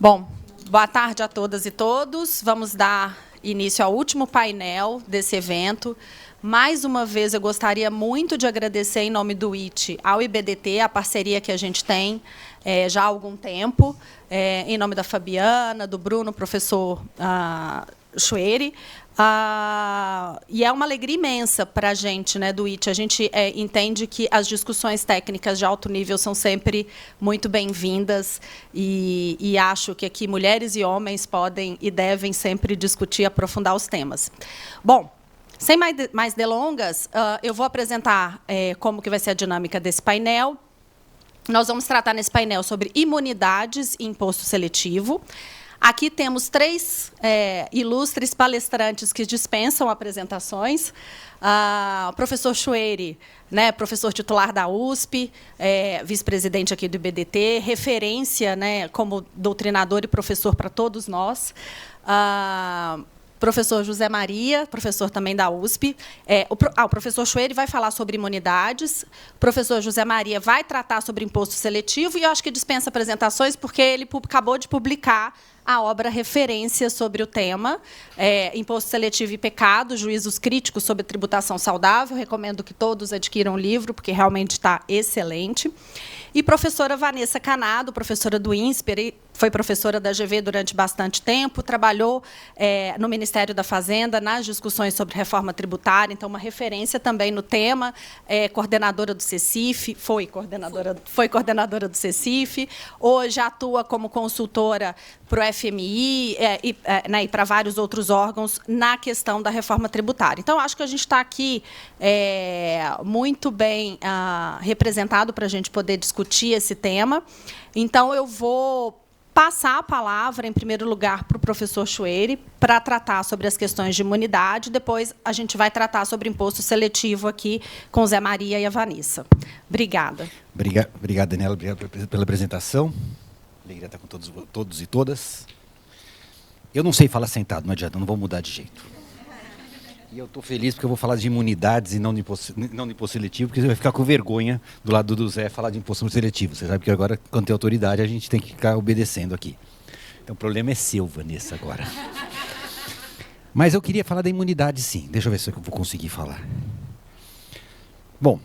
Bom, boa tarde a todas e todos. Vamos dar início ao último painel desse evento. Mais uma vez, eu gostaria muito de agradecer, em nome do IT, ao IBDT, a parceria que a gente tem já há algum tempo, em nome da Fabiana, do Bruno, professor Chueri. E é uma alegria imensa para a gente, né, do IT. A gente entende que as discussões técnicas de alto nível são sempre muito bem-vindas e acho que aqui mulheres e homens podem e devem sempre discutir e aprofundar os temas. Bom, sem mais delongas, eu vou apresentar como que vai ser a dinâmica desse painel. Nós vamos tratar nesse painel sobre imunidades e imposto seletivo. Aqui temos três ilustres palestrantes que dispensam apresentações. O professor Chueri, né, professor titular da USP, vice-presidente aqui do IBDT, referência, né, como doutrinador e professor para todos nós. Professor José Maria, professor também da USP. O professor Chueri vai falar sobre imunidades, o professor José Maria vai tratar sobre imposto seletivo, e eu acho que dispensa apresentações, porque ele acabou de publicar a obra referência sobre o tema, Imposto Seletivo e Pecado, Juízos Críticos sobre Tributação Saudável. Recomendo que todos adquiram o livro, porque realmente está excelente. E professora Vanessa Canado, professora do INSPER, foi professora da GV durante bastante tempo, trabalhou no Ministério da Fazenda nas discussões sobre reforma tributária, então uma referência também no tema, coordenadora do CECIF, foi coordenadora do CECIF, hoje atua como consultora para o FMI e para vários outros órgãos na questão da reforma tributária. Então, acho que a gente está aqui muito bem representado para a gente poder discutir esse tema. Então, eu vou passar a palavra, em primeiro lugar, para o professor Chueri, para tratar sobre as questões de imunidade. Depois, a gente vai tratar sobre imposto seletivo aqui com o Zé Maria e a Vanessa. Obrigada. Obrigado, Daniela. Obrigado pela apresentação. Alegria estar com todos e todas. Eu não sei falar sentado, não adianta, não vou mudar de jeito. E eu estou feliz porque eu vou falar de imunidades e não de imposto seletivo, porque você vai ficar com vergonha do lado do Zé falar de imposto seletivo. Você sabe que agora, quando tem autoridade, a gente tem que ficar obedecendo aqui. Então, o problema é seu, Vanessa, agora. Mas eu queria falar da imunidade, sim. Deixa eu ver se eu vou conseguir falar. Bom,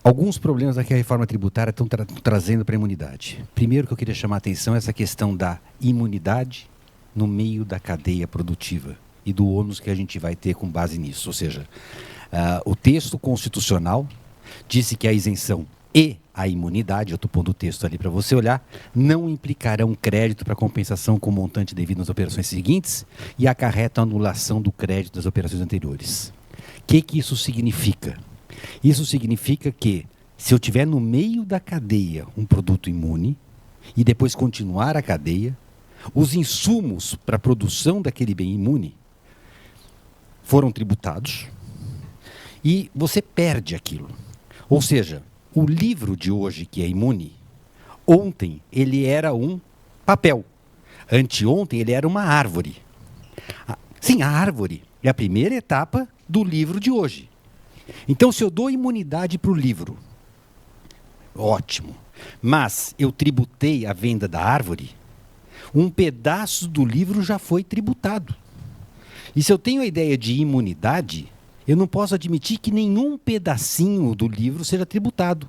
alguns problemas que a reforma tributária estão trazendo para a imunidade. Primeiro que eu queria chamar a atenção é essa questão da imunidade no meio da cadeia produtiva e do ônus que a gente vai ter com base nisso. Ou seja, o texto constitucional disse que a isenção e a imunidade, eu estou pondo o texto ali para você olhar, não implicarão crédito para compensação com montante devido nas operações seguintes e acarretam a anulação do crédito das operações anteriores. O que isso significa? Isso significa que, se eu tiver no meio da cadeia um produto imune e depois continuar a cadeia, os insumos para a produção daquele bem imune foram tributados e você perde aquilo. Ou seja, o livro de hoje, que é imune, ontem ele era um papel, anteontem ele era uma árvore. Sim, a árvore é a primeira etapa do livro de hoje. Então, se eu dou imunidade para o livro, ótimo, mas eu tributei a venda da árvore, um pedaço do livro já foi tributado. E se eu tenho a ideia de imunidade, eu não posso admitir que nenhum pedacinho do livro seja tributado.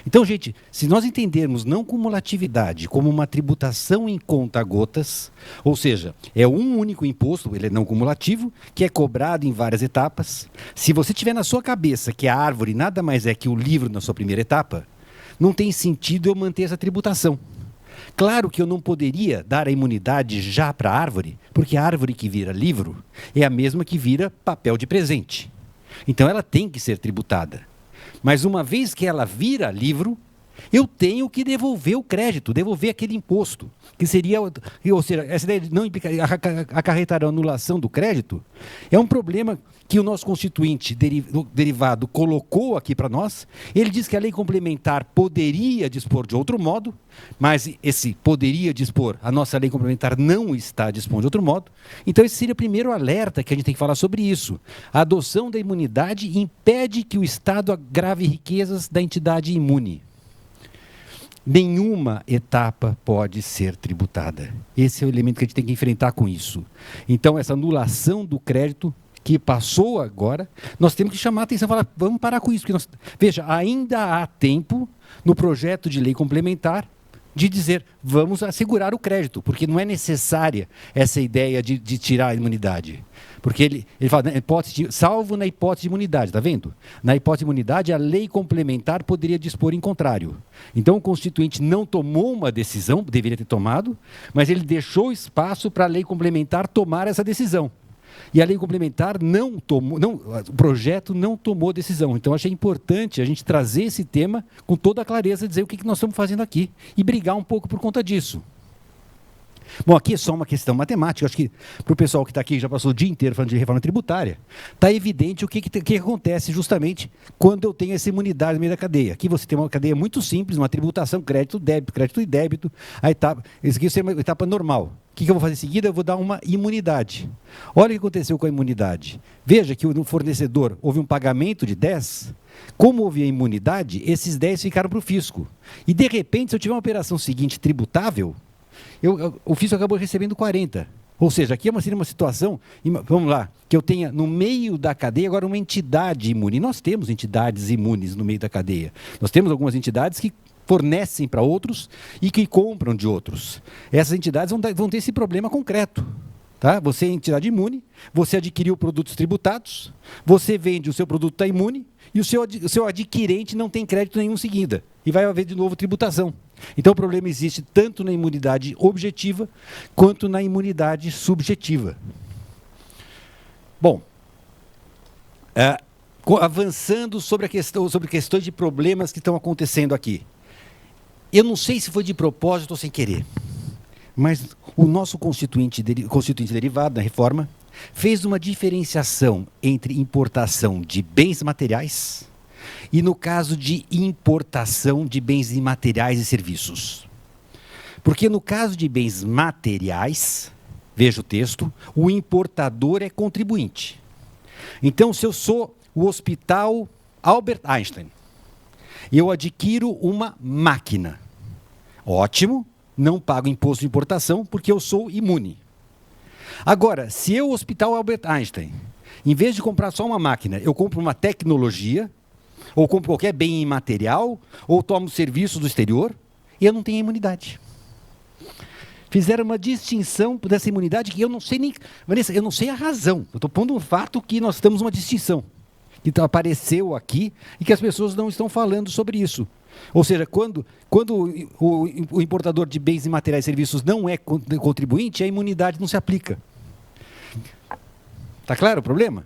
Então, gente, se nós entendermos não cumulatividade como uma tributação em conta-gotas, ou seja, é um único imposto, ele é não cumulativo, que é cobrado em várias etapas. Se você tiver na sua cabeça que a árvore nada mais é que o livro na sua primeira etapa, não tem sentido eu manter essa tributação. Claro que eu não poderia dar a imunidade já para a árvore, porque a árvore que vira livro é a mesma que vira papel de presente. Então ela tem que ser tributada. Mas uma vez que ela vira livro, eu tenho que devolver o crédito, devolver aquele imposto, que seria, ou seja, essa ideia de não acarretar a anulação do crédito, é um problema que o nosso constituinte derivado colocou aqui para nós. Ele diz que a lei complementar poderia dispor de outro modo, mas esse poderia dispor, a nossa lei complementar não está dispondo de outro modo. Então esse seria o primeiro alerta que a gente tem que falar sobre isso. A adoção da imunidade impede que o Estado agrave riquezas da entidade imune. nenhuma etapa pode ser tributada. Esse é o elemento que a gente tem que enfrentar com isso. Então, essa anulação do crédito que passou agora, nós temos que chamar a atenção e falar, vamos parar com isso. Veja, ainda há tempo no projeto de lei complementar de dizer, vamos assegurar o crédito, porque não é necessária essa ideia de tirar a imunidade. Porque ele fala, salvo na hipótese de imunidade, está vendo? Na hipótese de imunidade, a lei complementar poderia dispor em contrário. Então, o Constituinte não tomou uma decisão, deveria ter tomado, mas ele deixou espaço para a lei complementar tomar essa decisão. E a lei complementar não tomou, o projeto não tomou decisão. Então, achei importante a gente trazer esse tema com toda a clareza, dizer o que nós estamos fazendo aqui e brigar um pouco por conta disso. Bom, aqui é só uma questão matemática. Acho que para o pessoal que está aqui, já passou o dia inteiro falando de reforma tributária, está evidente o que acontece justamente quando eu tenho essa imunidade no meio da cadeia. Aqui você tem uma cadeia muito simples, uma tributação, crédito e débito. A etapa, isso aqui é uma etapa normal. O que eu vou fazer em seguida? Eu vou dar uma imunidade. Olha o que aconteceu com a imunidade. Veja que no fornecedor houve um pagamento de 10, como houve a imunidade, esses 10 ficaram para o fisco. E, de repente, se eu tiver uma operação seguinte tributável, o fisco acabou recebendo 40. Ou seja, aqui seria uma situação, vamos lá, que eu tenha no meio da cadeia agora uma entidade imune. E nós temos entidades imunes no meio da cadeia. Nós temos algumas entidades que fornecem para outros e que compram de outros. Essas entidades vão ter esse problema concreto. Tá? Você é entidade imune, você adquiriu produtos tributados, você vende, o seu produto está imune, e o seu adquirente não tem crédito nenhum em seguida. E vai haver de novo tributação. Então o problema existe tanto na imunidade objetiva, quanto na imunidade subjetiva. Bom, avançando sobre questões de problemas que estão acontecendo aqui. Eu não sei se foi de propósito ou sem querer, mas o nosso constituinte derivado da reforma fez uma diferenciação entre importação de bens materiais e no caso de importação de bens imateriais e serviços. Porque no caso de bens materiais, veja o texto, o importador é contribuinte. Então, se eu sou o Hospital Albert Einstein, eu adquiro uma máquina. Ótimo, não pago imposto de importação porque eu sou imune. Agora, se eu, Hospital Albert Einstein, em vez de comprar só uma máquina, eu compro uma tecnologia, ou compro qualquer bem imaterial, ou tomo serviço do exterior, eu não tenho imunidade. Fizeram uma distinção dessa imunidade que eu não sei nem... Vanessa, eu não sei a razão. Eu estou pondo um fato que nós temos uma distinção. Que apareceu aqui e que as pessoas não estão falando sobre isso. Ou seja, quando o importador de bens imateriais e serviços não é contribuinte, a imunidade não se aplica. Está claro o problema?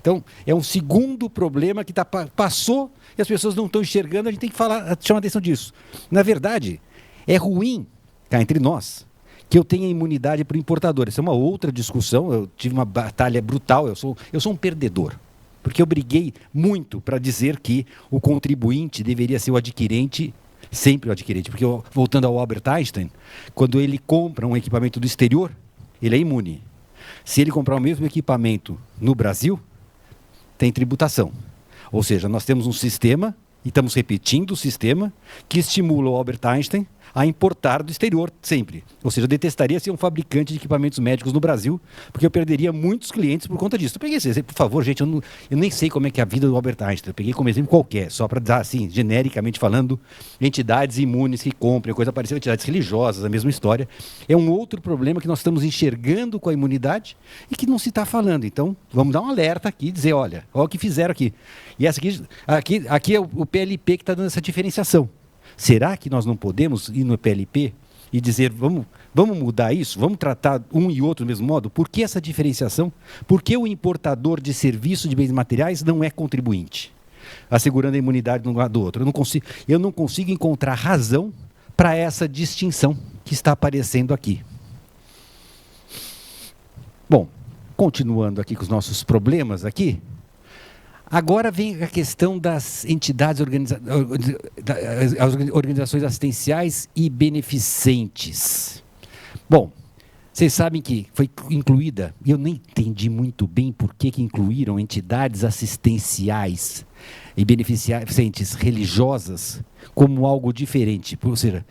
Então, é um segundo problema que passou e as pessoas não estão enxergando, a gente tem que chamar atenção disso. Na verdade, é ruim, cá entre nós, que eu tenha imunidade para o importador. Essa é uma outra discussão, eu tive uma batalha brutal, eu sou um perdedor. Porque eu briguei muito para dizer que o contribuinte deveria ser o adquirente, sempre o adquirente. Porque, voltando ao Albert Einstein, quando ele compra um equipamento do exterior, ele é imune. Se ele comprar o mesmo equipamento no Brasil, tem tributação. Ou seja, nós temos um sistema, e estamos repetindo o sistema, que estimula o Albert Einstein a importar do exterior sempre. Ou seja, eu detestaria ser um fabricante de equipamentos médicos no Brasil, porque eu perderia muitos clientes por conta disso. Eu peguei esse exemplo, por favor, gente, eu nem sei como é que é a vida do Albert Einstein. Eu peguei como exemplo qualquer, só para dar, assim, genericamente falando, entidades imunes que comprem, coisa parecida, entidades religiosas, a mesma história. É um outro problema que nós estamos enxergando com a imunidade e que não se está falando. Então, vamos dar um alerta aqui e dizer, olha o que fizeram aqui. E essa aqui é o PLP que está dando essa diferenciação. Será que nós não podemos ir no PLP e dizer, vamos mudar isso? Vamos tratar um e outro do mesmo modo? Por que essa diferenciação? Por que o importador de serviço de bens materiais não é contribuinte? Assegurando a imunidade de um lado do outro. Eu não consigo encontrar razão para essa distinção que está aparecendo aqui. Bom, continuando aqui com os nossos problemas aqui, agora vem a questão das entidades, organizações assistenciais e beneficentes. Bom, Vocês sabem que foi incluída, e eu nem entendi muito bem por que incluíram entidades assistenciais e beneficentes religiosas como algo diferente. Ou seja,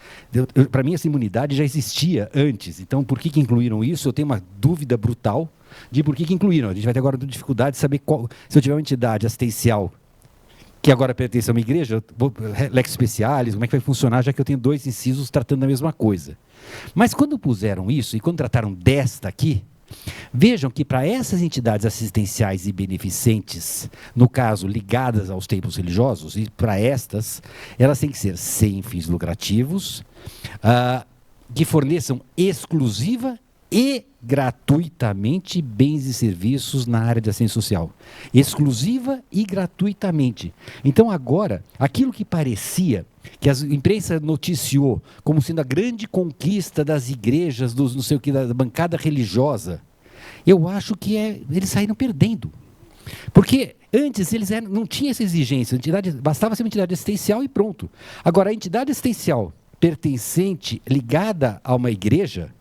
para mim essa imunidade já existia antes, então por que incluíram isso? Eu tenho uma dúvida brutal de por que incluíram. A gente vai ter agora dificuldade de saber se eu tiver uma entidade assistencial que agora pertence a uma igreja, lex specialis, como é que vai funcionar, já que eu tenho 2 incisos tratando da mesma coisa. Mas quando puseram isso, e quando trataram desta aqui, vejam que para essas entidades assistenciais e beneficentes, no caso, ligadas aos templos religiosos, e para estas, elas têm que ser sem fins lucrativos, que forneçam exclusiva e gratuitamente bens e serviços na área de assistência social. Exclusiva e gratuitamente. Então agora, aquilo que parecia, que a imprensa noticiou como sendo a grande conquista das igrejas, não sei o que, da bancada religiosa, eu acho que eles saíram perdendo. Porque antes não tinha essa exigência, bastava ser uma entidade assistencial e pronto. Agora, a entidade assistencial pertencente, ligada a uma igreja,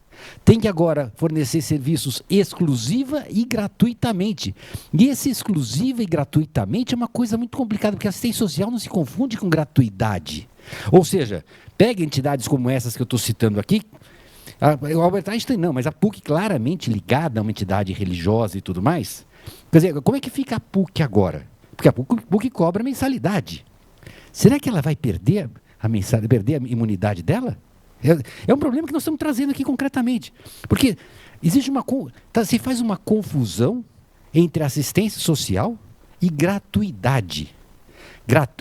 tem que agora fornecer serviços exclusiva e gratuitamente. E esse exclusiva e gratuitamente é uma coisa muito complicada, porque a assistência social não se confunde com gratuidade. Ou seja, pega entidades como essas que eu estou citando aqui, o Albert Einstein não, mas a PUC claramente ligada a uma entidade religiosa e tudo mais. Quer dizer, como é que fica a PUC agora? Porque a PUC cobra mensalidade. Será que ela vai perder perder a imunidade dela? É um problema que nós estamos trazendo aqui concretamente. Porque existe se faz uma confusão entre assistência social e gratuidade.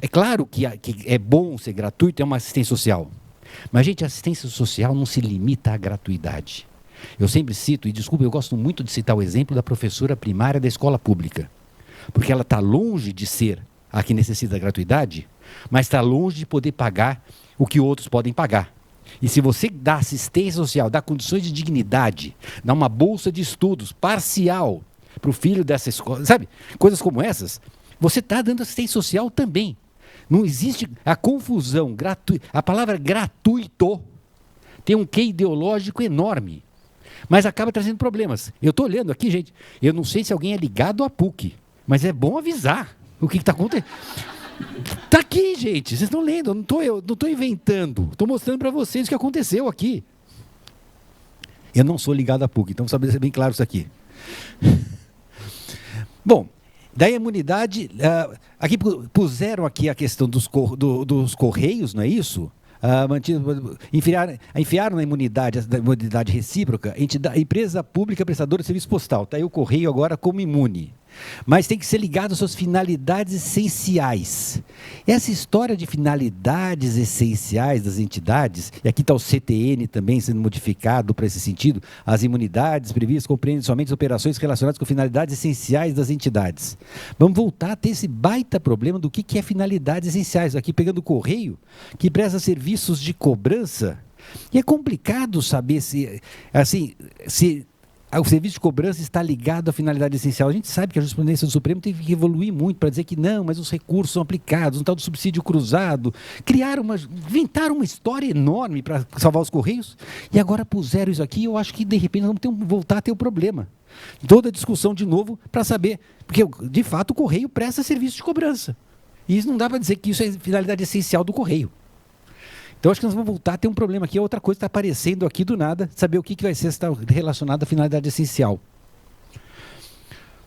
É claro que é bom ser gratuito, é uma assistência social. Mas, gente, a assistência social não se limita à gratuidade. Eu sempre cito, e desculpa, eu gosto muito de citar o exemplo da professora primária da escola pública. Porque ela está longe de ser a que necessita da gratuidade, mas está longe de poder pagar o que outros podem pagar. E se você dá assistência social, dá condições de dignidade, dá uma bolsa de estudos parcial para o filho dessa escola, sabe? Coisas como essas, você está dando assistência social também. Não existe a confusão, a palavra gratuito tem um quê ideológico enorme, mas acaba trazendo problemas. Eu estou olhando aqui, gente, eu não sei se alguém é ligado à PUC, mas é bom avisar o que está acontecendo. Está aqui, gente, vocês estão lendo, eu não estou inventando, estou mostrando para vocês o que aconteceu aqui. Eu não sou ligado à PUC, então precisa ser bem claro isso aqui. Bom, daí a imunidade, aqui puseram aqui a questão dos correios, não é isso? Enfiaram na imunidade recíproca, a empresa pública prestadora de serviço postal. Está aí o correio agora como imune. Mas tem que ser ligado às suas finalidades essenciais. Essa história de finalidades essenciais das entidades, e aqui está o CTN também sendo modificado para esse sentido, as imunidades previstas compreendem somente as operações relacionadas com finalidades essenciais das entidades. Vamos voltar a ter esse baita problema do que é finalidades essenciais. Aqui pegando o correio, que presta serviços de cobrança, e é complicado saber se o serviço de cobrança está ligado à finalidade essencial. A gente sabe que a jurisprudência do Supremo tem que evoluir muito para dizer que não, mas os recursos são aplicados, um tal do subsídio cruzado. Inventaram uma história enorme para salvar os Correios, e agora puseram isso aqui, e eu acho que, de repente, nós vamos voltar a ter o problema. Toda a discussão de novo para saber, porque, de fato, o Correio presta serviço de cobrança. E isso não dá para dizer que isso é finalidade essencial do Correio. Então, acho que nós vamos voltar a ter um problema aqui. Outra coisa está aparecendo aqui do nada, saber o que vai ser relacionado à finalidade essencial.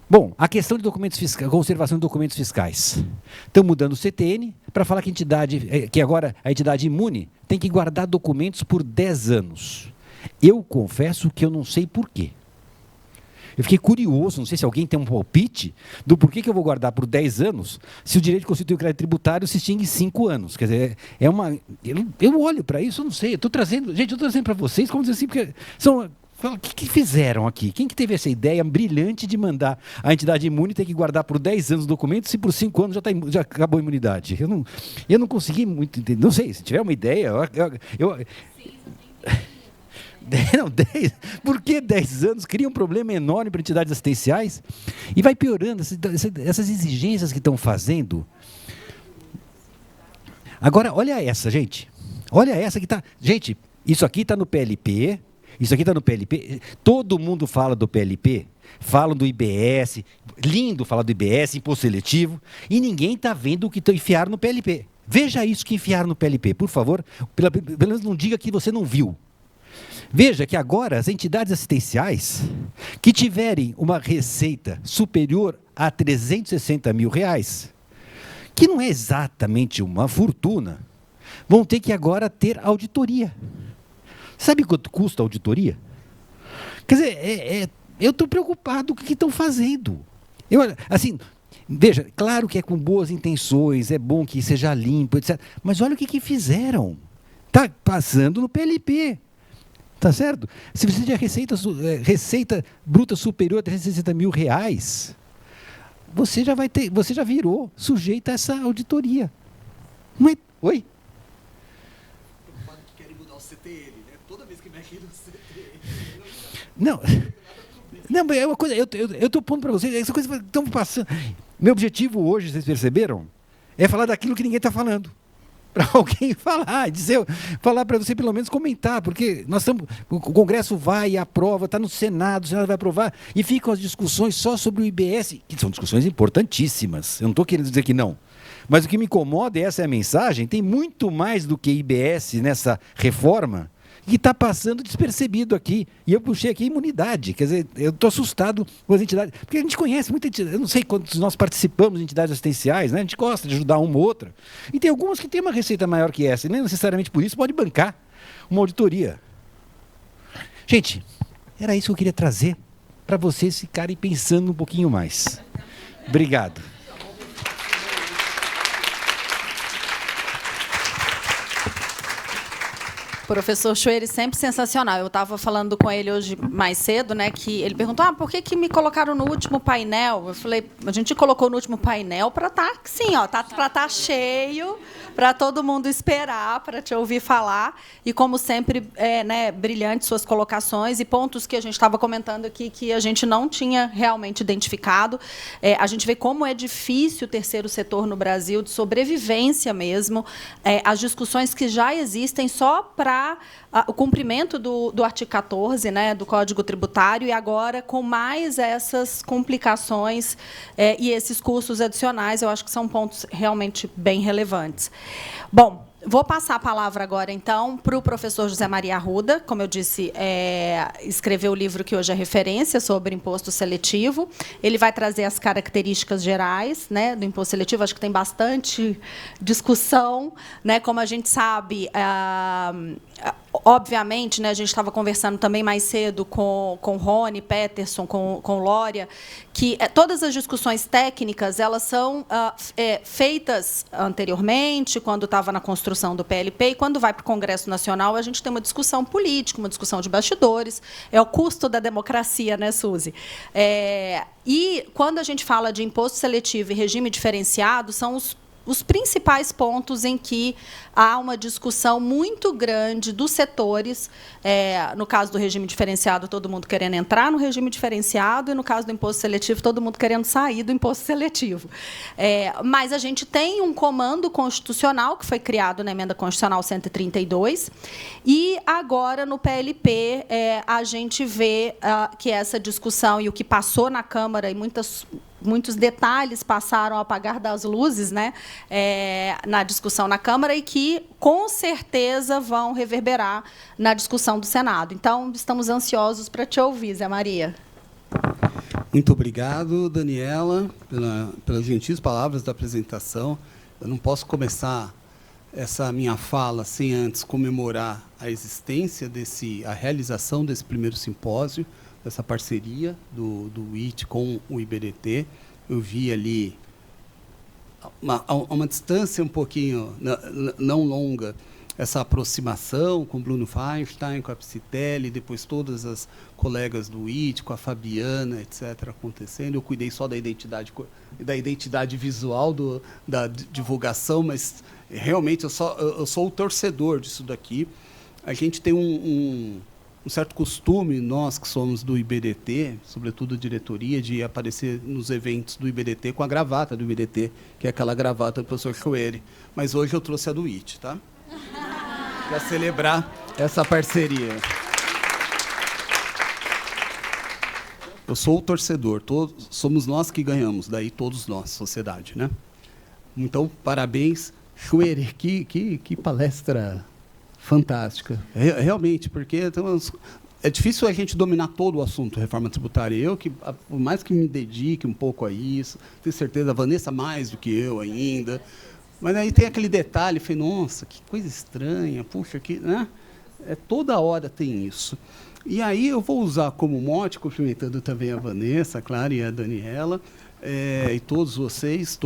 Bom, a questão de documentos fiscais, conservação de documentos fiscais. Estão mudando o CTN para falar que agora a entidade imune tem que guardar documentos por 10 anos. Eu confesso que eu não sei por quê. Eu fiquei curioso, não sei se alguém tem um palpite do porquê que eu vou guardar por 10 anos se o direito de constituir o crédito tributário se extingue em 5 anos. Quer dizer, eu olho para isso, eu não sei, eu estou trazendo para vocês, como dizer assim, porque o que fizeram aqui? Quem que teve essa ideia brilhante de mandar a entidade imune ter que guardar por 10 anos documentos se por 5 anos já acabou a imunidade? Eu não consegui muito entender, não sei, se tiver uma ideia, Não, 10, por que 10 anos? Cria um problema enorme para entidades assistenciais e vai piorando essas exigências que estão fazendo. Agora, olha essa, gente. Olha essa que está... Gente, isso aqui está no PLP, Isso aqui está no PLP. Todo mundo fala do PLP, falam do IBS, lindo falar do IBS, imposto seletivo, e ninguém está vendo o que enfiaram no PLP. Veja isso que enfiaram no PLP, por favor. Pelo menos não diga que você não viu. Veja que agora as entidades assistenciais que tiverem uma receita superior a R$360 mil, que não é exatamente uma fortuna, vão ter que agora ter auditoria. Sabe quanto custa a auditoria? Quer dizer, eu estou preocupado com o que estão fazendo. Assim, veja, claro que é com boas intenções, é bom que seja limpo, etc. Mas olha o que fizeram. Está passando no PLP. Tá certo? Se você tiver receita bruta superior a R$360 mil, você já virou sujeito a essa auditoria. Não é? Oi? Que querem mudar o CTN, né? Toda vez que mexe no CTN. Não, é uma coisa. Eu estou pondo para vocês, essa coisa que estão passando. Meu objetivo hoje, vocês perceberam, é falar daquilo que ninguém está falando. Para alguém falar para você pelo menos comentar, porque o Congresso vai e aprova, está no Senado, o Senado vai aprovar, e ficam as discussões só sobre o IBS, que são discussões importantíssimas, eu não estou querendo dizer que não. Mas o que me incomoda, e essa é a mensagem, tem muito mais do que IBS nessa reforma, que está passando despercebido aqui. E eu puxei aqui a imunidade. Quer dizer, eu estou assustado com as entidades. Porque a gente conhece muita entidade. Eu não sei quantos nós participamos de entidades assistenciais, né? A gente gosta de ajudar uma ou outra. E tem algumas que têm uma receita maior que essa. E nem necessariamente por isso pode bancar uma auditoria. Gente, era isso que eu queria trazer para vocês ficarem pensando um pouquinho mais. Obrigado. Professor Schwery, sempre sensacional. Eu estava falando com ele hoje mais cedo, né, que ele perguntou, por que me colocaram no último painel? Eu falei, a gente colocou no último painel para estar, sim, ó, para estar cheio, para todo mundo esperar, para te ouvir falar. E, como sempre, né, brilhantes suas colocações e pontos que a gente estava comentando aqui que a gente não tinha realmente identificado. A gente vê como é difícil o terceiro setor no Brasil, de sobrevivência mesmo. As discussões que já existem só para o cumprimento do artigo 14, né, do Código Tributário, e agora com mais essas complicações e esses custos adicionais, eu acho que são pontos realmente bem relevantes. Bom, vou passar a palavra agora, então, para o professor José Maria Arruda. Como eu disse, escreveu o livro que hoje é referência sobre imposto seletivo. Ele vai trazer as características gerais, né, do imposto seletivo. Acho que tem bastante discussão, né, como a gente sabe. Obviamente, né, a gente estava conversando também mais cedo com Rony, Peterson, com Lória, que todas as discussões técnicas elas são feitas anteriormente, quando estava na construção do PLP, e quando vai para o Congresso Nacional, a gente tem uma discussão política, uma discussão de bastidores. É o custo da democracia, né, Suzy? E, quando a gente fala de imposto seletivo e regime diferenciado, são os principais pontos em que há uma discussão muito grande dos setores, no caso do regime diferenciado, todo mundo querendo entrar no regime diferenciado, e, no caso do imposto seletivo, todo mundo querendo sair do imposto seletivo. Mas a gente tem um comando constitucional que foi criado na Emenda Constitucional 132, e agora, no PLP, a gente vê que essa discussão e o que passou na Câmara, e muitos detalhes passaram a apagar das luzes, né, na discussão na Câmara, e que, com certeza, vão reverberar na discussão do Senado. Então, estamos ansiosos para te ouvir, Zé Maria. Muito obrigado, Daniela, pelas gentis palavras da apresentação. Eu não posso começar essa minha fala sem antes comemorar a existência a realização desse primeiro simpósio, dessa parceria do IT com o IBDT. Eu vi ali, a uma distância um pouquinho não longa, essa aproximação com o Bruno Feinstein, com a Psitelli, depois todas as colegas do IT, com a Fabiana, etc., acontecendo. Eu cuidei só da identidade visual, da divulgação, mas realmente eu sou o torcedor disso daqui. A gente tem um certo costume, nós que somos do IBDT, sobretudo a diretoria, de aparecer nos eventos do IBDT com a gravata do IBDT, que é aquela gravata do professor Schwery. Mas hoje eu trouxe a do IT, tá? Para celebrar essa parceria. Eu sou o torcedor, somos nós que ganhamos, daí todos nós, sociedade, né? Então, parabéns, Schwerer, que palestra fantástica. Realmente, porque é difícil a gente dominar todo o assunto, reforma tributária. Eu, por mais que me dedique um pouco a isso, tenho certeza, a Vanessa mais do que eu ainda, mas aí tem aquele detalhe, falei, nossa, que coisa estranha, puxa, né? Toda hora tem isso. E aí eu vou usar como mote, cumprimentando também a Vanessa, a Clara e a Daniela, e todas vocês,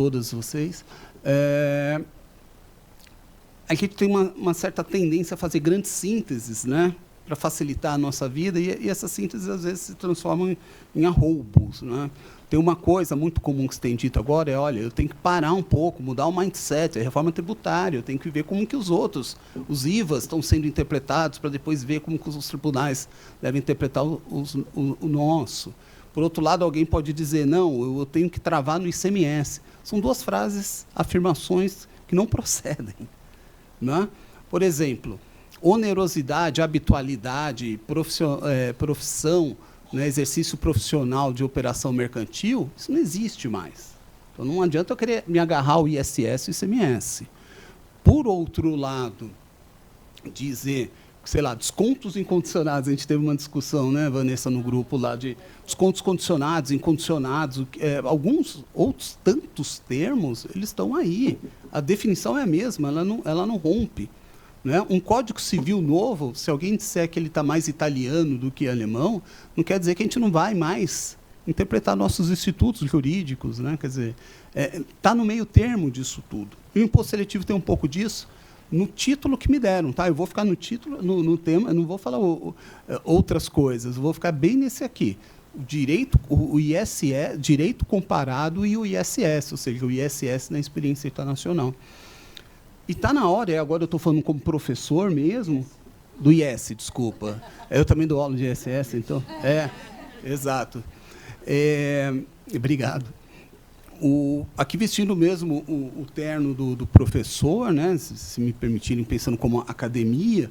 a gente tem uma certa tendência a fazer grandes sínteses, né, para facilitar a nossa vida, e essas sínteses, às vezes, se transformam em arroubos, né? Tem uma coisa muito comum que se tem dito agora, olha, eu tenho que parar um pouco, mudar o mindset, a reforma tributária, eu tenho que ver como que os os IVAs estão sendo interpretados, para depois ver como que os tribunais devem interpretar o nosso. Por outro lado, alguém pode dizer, não, eu tenho que travar no ICMS. São duas frases, afirmações que não procedem, né? Por exemplo, onerosidade, habitualidade, profissão, né, exercício profissional de operação mercantil, isso não existe mais. Então, não adianta eu querer me agarrar ao ISS e ICMS. Por outro lado, dizer, sei lá, descontos incondicionados, a gente teve uma discussão, né, Vanessa, no grupo lá, de descontos condicionados, incondicionados, alguns outros tantos termos, eles estão aí. A definição é a mesma, ela não rompe. Né? Um Código Civil novo, se alguém disser que ele está mais italiano do que alemão, não quer dizer que a gente não vai mais interpretar nossos institutos jurídicos, né? Quer dizer, está no meio termo disso tudo. E o imposto seletivo tem um pouco disso no título que me deram. Tá? Eu vou ficar no título, no tema, eu não vou falar outras coisas, eu vou ficar bem nesse aqui. O ISS, direito comparado e o ISS, ou seja, o ISS na experiência internacional. E está na hora, agora eu estou falando como professor mesmo, do IS, desculpa. Eu também dou aula de ISS, então. Exato. Obrigado. Aqui vestindo mesmo o terno do professor, né, se me permitirem, pensando como academia,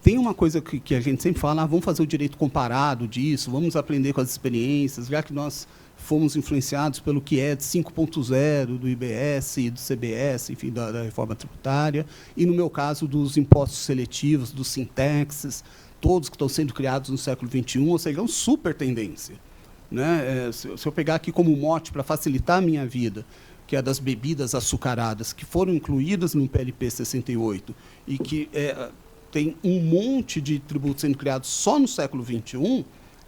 tem uma coisa que a gente sempre fala, vamos fazer o direito comparado disso, vamos aprender com as experiências, já que nós fomos influenciados pelo que é de 5.0, do IBS, do CBS, enfim, da reforma tributária, e, no meu caso, dos impostos seletivos, dos sintexes, todos que estão sendo criados no século XXI, ou seja, é uma super tendência. Né? Se eu pegar aqui como mote para facilitar a minha vida, que é das bebidas açucaradas, que foram incluídas no PLP 68, e que tem um monte de tributos sendo criados só no século XXI,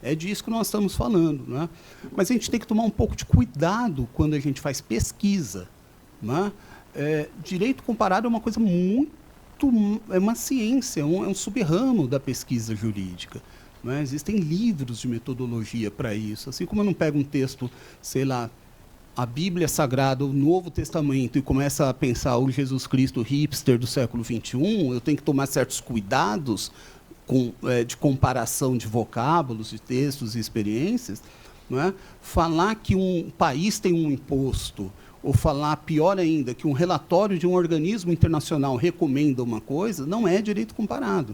é disso que nós estamos falando. Né? Mas a gente tem que tomar um pouco de cuidado quando a gente faz pesquisa. Né? Direito comparado é uma coisa é uma ciência, é um sub-ramo da pesquisa jurídica. Né? Existem livros de metodologia para isso. Assim como eu não pego um texto, sei lá, a Bíblia Sagrada, o Novo Testamento, e começa a pensar o Jesus Cristo hipster do século XXI, eu tenho que tomar certos cuidados de comparação de vocábulos, de textos e experiências. Não é? Falar que um país tem um imposto, ou falar, pior ainda, que um relatório de um organismo internacional recomenda uma coisa, não é direito comparado.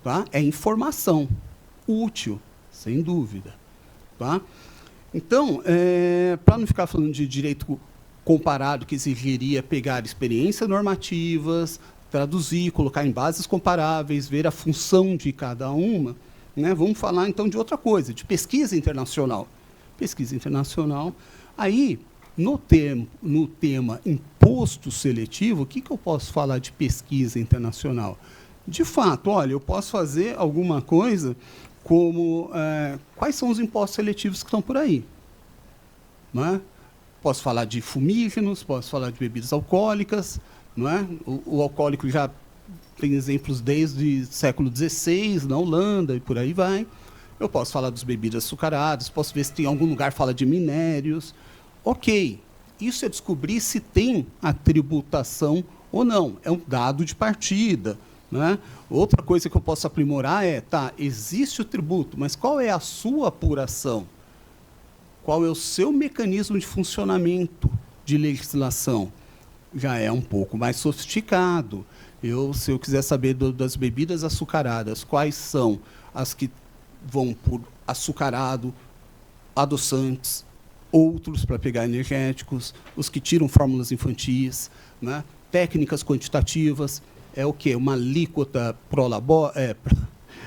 Tá? É informação útil, sem dúvida. Tá? Então, para não ficar falando de direito comparado, que exigiria pegar experiências normativas, traduzir, colocar em bases comparáveis, ver a função de cada uma, né? Vamos falar, então, de outra coisa, de pesquisa internacional. Pesquisa internacional. Aí, no tema imposto seletivo, o que eu posso falar de pesquisa internacional? De fato, olha, eu posso fazer alguma coisa como quais são os impostos seletivos que estão por aí. Não é? Posso falar de fumígenos, posso falar de bebidas alcoólicas. Não é? O alcoólico já tem exemplos desde o século XVI, na Holanda, e por aí vai. Eu posso falar das bebidas açucaradas, posso ver se tem algum lugar que fala de minérios. Ok, isso é descobrir se tem a tributação ou não. É um dado de partida. Né? Outra coisa que eu posso aprimorar existe o tributo, mas qual é a sua apuração? Qual é o seu mecanismo de funcionamento de legislação? Já é um pouco mais sofisticado. Se eu quiser saber das bebidas açucaradas, quais são as que vão por açucarado, adoçantes, outros para pegar energéticos, os que tiram fórmulas infantis, né? Técnicas quantitativas, é o quê? Uma alíquota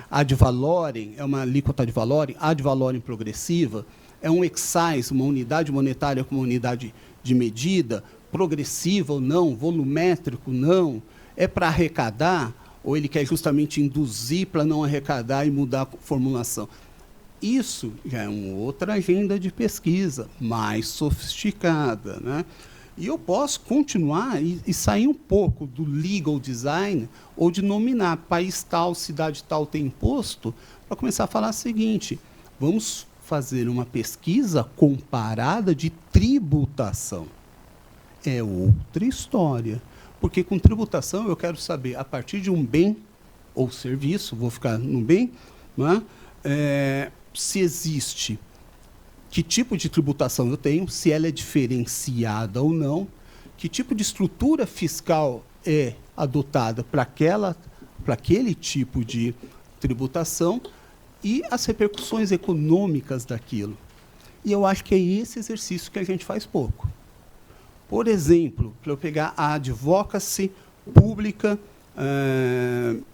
ad valorem, é uma alíquota ad valorem progressiva, é um excise, uma unidade monetária com uma unidade de medida, progressiva ou não, volumétrico não, é para arrecadar, ou ele quer justamente induzir para não arrecadar e mudar a formulação. Isso já é uma outra agenda de pesquisa, mais sofisticada, né? E eu posso continuar e sair um pouco do legal design ou de nominar país tal, cidade tal tem imposto, para começar a falar o seguinte, vamos fazer uma pesquisa comparada de tributação. É outra história. Porque com tributação eu quero saber, a partir de um bem ou serviço, vou ficar no bem, não é? Se existe, que tipo de tributação eu tenho, se ela é diferenciada ou não, que tipo de estrutura fiscal é adotada para aquele tipo de tributação e as repercussões econômicas daquilo. E eu acho que é esse exercício que a gente faz pouco. Por exemplo, para eu pegar a advocacy pública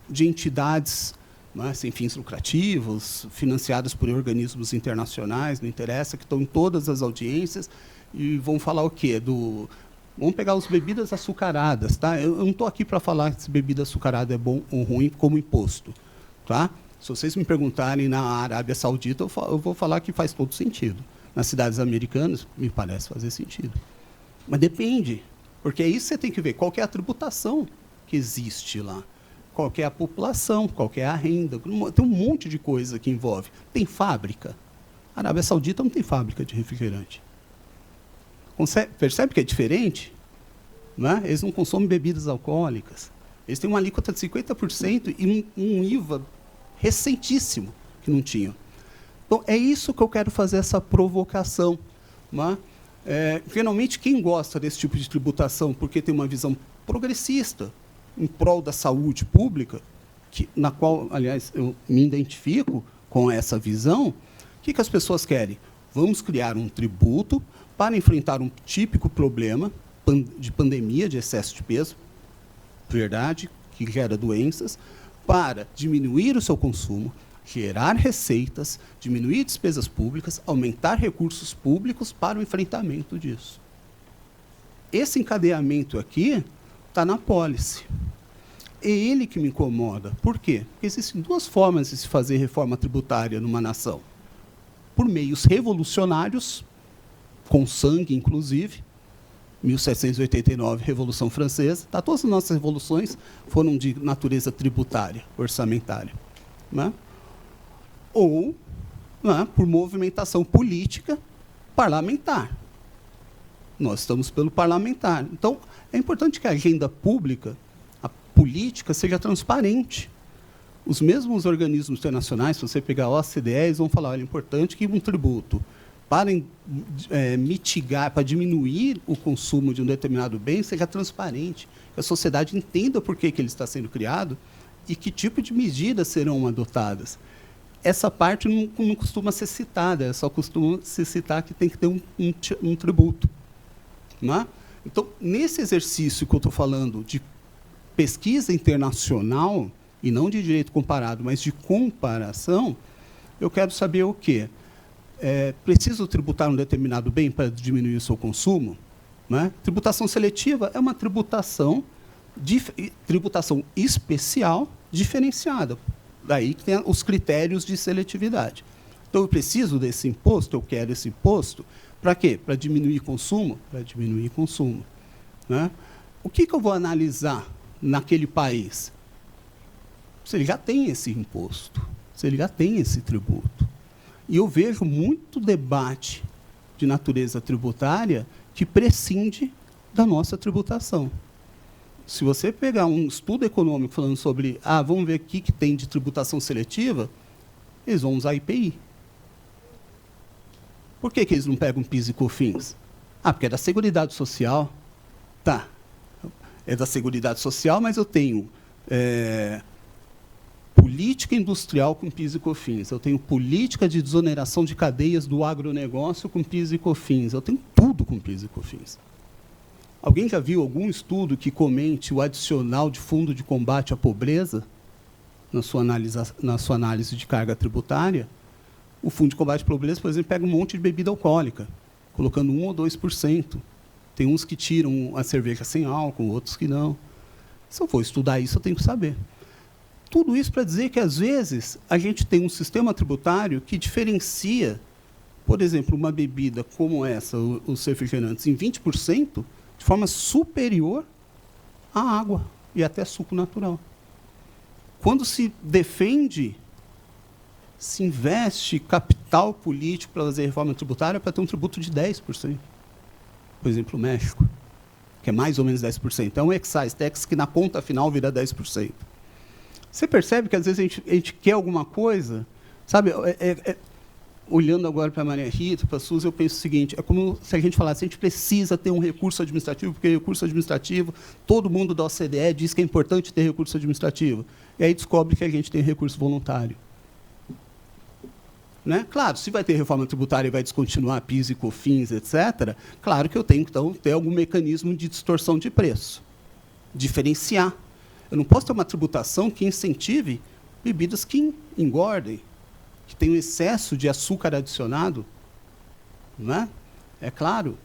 de entidades, né, sem fins lucrativos, financiadas por organismos internacionais, não interessa, que estão em todas as audiências, e vão falar o quê? Vamos pegar as bebidas açucaradas. Tá? Eu não estou aqui para falar se bebida açucarada é bom ou ruim como imposto. Tá? Se vocês me perguntarem na Arábia Saudita, eu vou falar que faz todo sentido. Nas cidades americanas, me parece fazer sentido. Mas depende, porque é isso que você tem que ver. Qual que é a tributação que existe lá? Qual que é a população? Qual que é a renda? Tem um monte de coisa que envolve. Tem fábrica. A Arábia Saudita não tem fábrica de refrigerante. Percebe que é diferente? Não é? Eles não consomem bebidas alcoólicas. Eles têm uma alíquota de 50% e um IVA recentíssimo que não tinham. Então, é isso que eu quero fazer, essa provocação. Não é? Geralmente, quem gosta desse tipo de tributação porque tem uma visão progressista em prol da saúde pública, na qual, aliás, eu me identifico com essa visão, o que as pessoas querem? Vamos criar um tributo para enfrentar um típico problema de pandemia, de excesso de peso, verdade, que gera doenças, para diminuir o seu consumo, gerar receitas, diminuir despesas públicas, aumentar recursos públicos para o enfrentamento disso. Esse encadeamento aqui está na pólice. É ele que me incomoda. Por quê? Porque existem duas formas de se fazer reforma tributária numa nação. Por meios revolucionários, com sangue, inclusive, 1789, Revolução Francesa. Tá, todas as nossas revoluções foram de natureza tributária, orçamentária. Né? Ou por movimentação política parlamentar. Nós estamos pelo parlamentar. Então, é importante que a agenda pública, a política, seja transparente. Os mesmos organismos internacionais, se você pegar a OCDE, eles vão falar, olha, é importante que um tributo, para mitigar, para diminuir o consumo de um determinado bem, seja transparente, que a sociedade entenda por que ele está sendo criado e que tipo de medidas serão adotadas. Essa parte não costuma ser citada, só costuma se citar que tem que ter um tributo. Não é? Então, nesse exercício que eu estou falando de pesquisa internacional, e não de direito comparado, mas de comparação, eu quero saber o quê? Preciso tributar um determinado bem para diminuir o seu consumo? Não é? Tributação seletiva é uma tributação especial, diferenciada. Daí que tem os critérios de seletividade. Então, eu preciso desse imposto, eu quero esse imposto, para quê? Para diminuir consumo? Para diminuir consumo. Né? O que eu vou analisar naquele país? Se ele já tem esse imposto, se ele já tem esse tributo. E eu vejo muito debate de natureza tributária que prescinde da nossa tributação. Se você pegar um estudo econômico falando sobre, vamos ver o que tem de tributação seletiva, eles vão usar IPI. Por que eles não pegam PIS e COFINS? Porque é da Seguridade Social. Tá, é da Seguridade Social, mas eu tenho política industrial com PIS e COFINS, eu tenho política de desoneração de cadeias do agronegócio com PIS e COFINS, eu tenho tudo com PIS e COFINS. Alguém já viu algum estudo que comente o adicional de fundo de combate à pobreza na sua análise de carga tributária? O fundo de combate à pobreza, por exemplo, pega um monte de bebida alcoólica, colocando 1 ou 2%. Tem uns que tiram a cerveja sem álcool, outros que não. Se eu for estudar isso, eu tenho que saber. Tudo isso para dizer que, às vezes, a gente tem um sistema tributário que diferencia, por exemplo, uma bebida como essa, os refrigerantes, em 20%, de forma superior à água e até suco natural. Quando se defende, se investe capital político para fazer reforma tributária para ter um tributo de 10%. Por exemplo, o México, que é mais ou menos 10%. É um excise tax que, na conta final, vira 10%. Você percebe que, às vezes, a gente quer alguma coisa, sabe? Olhando agora para a Maria Rita, para a Suzy, eu penso o seguinte, é como se a gente falasse, a gente precisa ter um recurso administrativo, porque recurso administrativo, todo mundo da OCDE diz que é importante ter recurso administrativo. E aí descobre que a gente tem recurso voluntário. Né? Claro, se vai ter reforma tributária e vai descontinuar PIS e COFINS, etc., claro que eu tenho que então, ter algum mecanismo de distorção de preço, diferenciar. Eu não posso ter uma tributação que incentive bebidas que engordem, que tenham excesso de açúcar adicionado. Não é? É claro.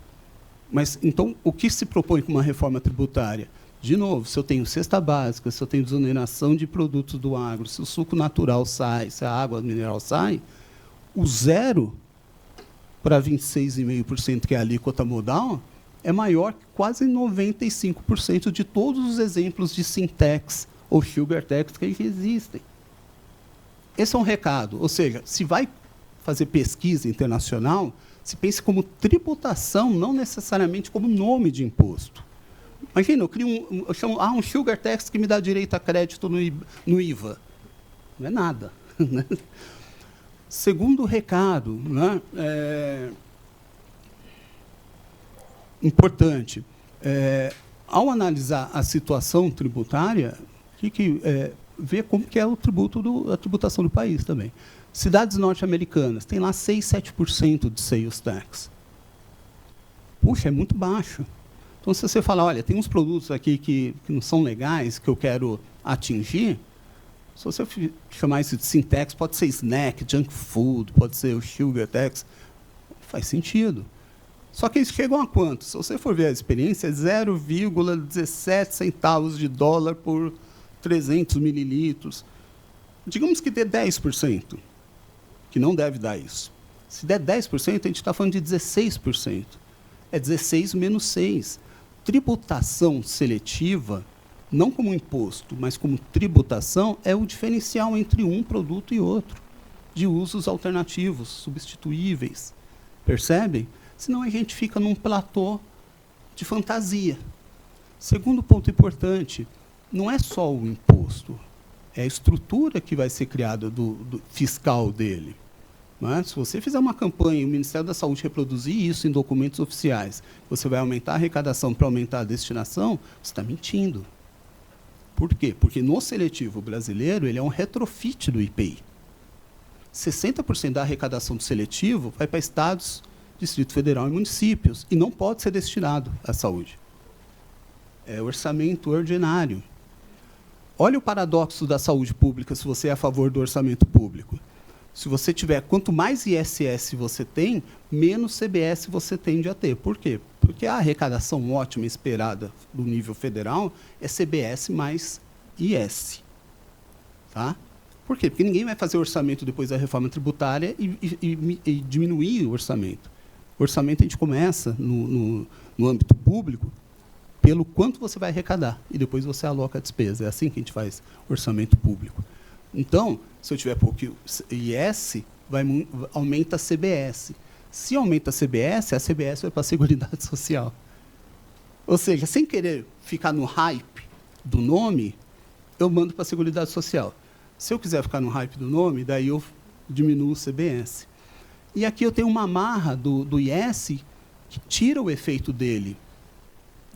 Mas, então, o que se propõe com uma reforma tributária? De novo, se eu tenho cesta básica, se eu tenho desoneração de produtos do agro, se o suco natural sai, se a água mineral sai, o 0 para 26,5%, que é a alíquota modal, é maior que quase 95% de todos os exemplos de Sintex ou Sugar Tax que existem. Esse é um recado. Ou seja, se vai fazer pesquisa internacional, se pense como tributação, não necessariamente como nome de imposto. Imagina, eu chamo um Sugar Tax que me dá direito a crédito no IVA. Não é nada. Né? Segundo recado, né, importante, ao analisar a situação tributária, ver como que é a tributação do país também. Cidades norte-americanas têm lá 6, 7% de sales tax. Puxa, é muito baixo. Então, se você falar, olha, tem uns produtos aqui que não são legais, que eu quero atingir, se você chamar isso de Sintex, pode ser snack, junk food, pode ser o sugar tax, faz sentido. Só que eles chegam a quanto? Se você for ver a experiência, é 0,17 centavos de dólar por 300 mililitros. Digamos que dê 10%, que não deve dar isso. Se der 10%, a gente está falando de 16%. É 16 menos 6. Tributação seletiva, não como imposto, mas como tributação, é o diferencial entre um produto e outro, de usos alternativos, substituíveis. Percebem? Senão a gente fica num platô de fantasia. Segundo ponto importante, não é só o imposto, é a estrutura que vai ser criada do fiscal dele. Não é? Se você fizer uma campanha e o Ministério da Saúde reproduzir isso em documentos oficiais, você vai aumentar a arrecadação para aumentar a destinação, você está mentindo. Por quê? Porque no seletivo brasileiro ele é um retrofit do IPI. 60% da arrecadação do seletivo vai para estados, Distrito Federal e municípios, e não pode ser destinado à saúde. É orçamento ordinário. Olha o paradoxo da saúde pública, se você é a favor do orçamento público. Se você tiver, quanto mais ISS você tem, menos CBS você tende a ter. Por quê? Porque a arrecadação ótima esperada do nível federal é CBS mais IS. Tá? Por quê? Porque ninguém vai fazer orçamento depois da reforma tributária e diminuir o orçamento. O orçamento a gente começa, no âmbito público, pelo quanto você vai arrecadar, e depois você aloca a despesa. É assim que a gente faz orçamento público. Então, se eu tiver pouco IS, aumenta a CBS. Se aumenta a CBS vai para a Seguridade Social. Ou seja, sem querer ficar no hype do nome, eu mando para a Seguridade Social. Se eu quiser ficar no hype do nome, daí eu diminuo o CBS. E aqui eu tenho uma amarra do IS que tira o efeito dele.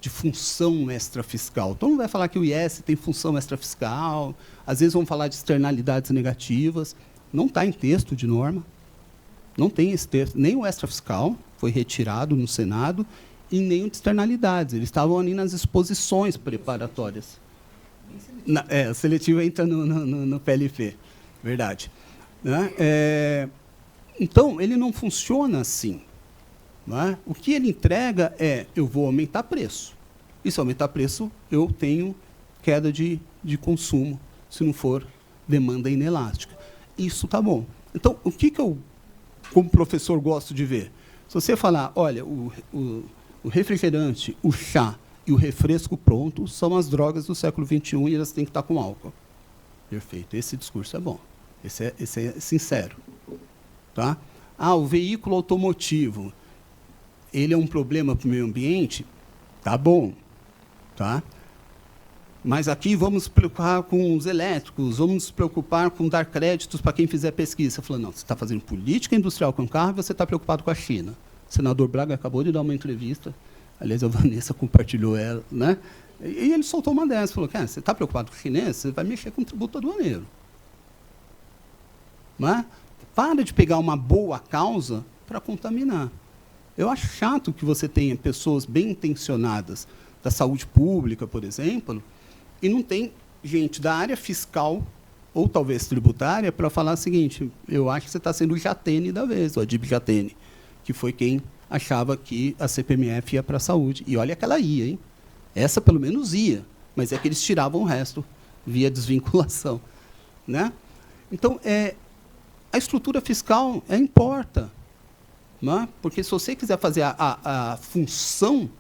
de função extrafiscal. Todo mundo vai falar que o IS tem função extrafiscal, às vezes vão falar de externalidades negativas. Não está em texto de norma, não tem esse texto, nem o extrafiscal foi retirado no Senado, e nem o de externalidades. Eles estavam ali nas exposições preparatórias. O seletivo entra no PLP, verdade. Né? Então, ele não funciona assim. Né? O que ele entrega é, eu vou aumentar preço. E se aumentar preço, eu tenho queda de consumo, se não for demanda inelástica. Isso está bom. Então, o que eu, como professor, gosto de ver? Se você falar, olha, o refrigerante, o chá e o refresco pronto são as drogas do século XXI e elas têm que estar com álcool. Perfeito. Esse discurso é bom. Esse é sincero. Tá? O veículo automotivo, ele é um problema para o meio ambiente? Tá bom. Tá? Mas aqui vamos nos preocupar com os elétricos, vamos nos preocupar com dar créditos para quem fizer pesquisa. Falando, não, você está fazendo política industrial com carro e você está preocupado com a China. O senador Braga acabou de dar uma entrevista, aliás, a Vanessa compartilhou ela, né? E ele soltou uma dessas, falou, cara, você está preocupado com o chinês, você vai mexer com o tributo aduaneiro. Mas para de pegar uma boa causa para contaminar. Eu acho chato que você tenha pessoas bem intencionadas da saúde pública, por exemplo, e não tem gente da área fiscal ou talvez tributária para falar o seguinte, eu acho que você está sendo o Jatene da vez, o Adib Jatene, que foi quem achava que a CPMF ia para a saúde. E olha que ela ia, hein? Essa pelo menos ia, mas é que eles tiravam o resto via desvinculação. Né? Então, a estrutura fiscal importa. Né? Porque se você quiser fazer a função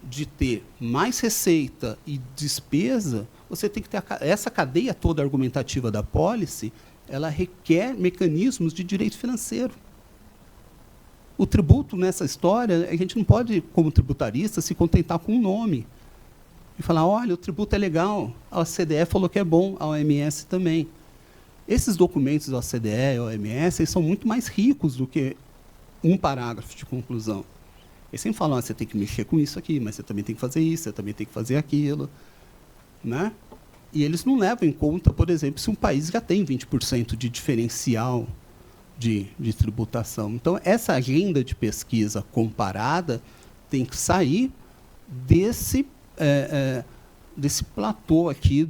de ter mais receita e despesa, você tem que ter essa cadeia toda argumentativa da policy, ela requer mecanismos de direito financeiro. O tributo, nessa história, a gente não pode, como tributarista, se contentar com um nome. E falar, olha, o tributo é legal, a OCDE falou que é bom, a OMS também. Esses documentos da OCDE e a OMS são muito mais ricos do que um parágrafo de conclusão. Eles sempre falam, você tem que mexer com isso aqui, mas você também tem que fazer isso, você também tem que fazer aquilo. Né? E eles não levam em conta, por exemplo, se um país já tem 20% de diferencial de tributação. Então, essa agenda de pesquisa comparada tem que sair desse platô aqui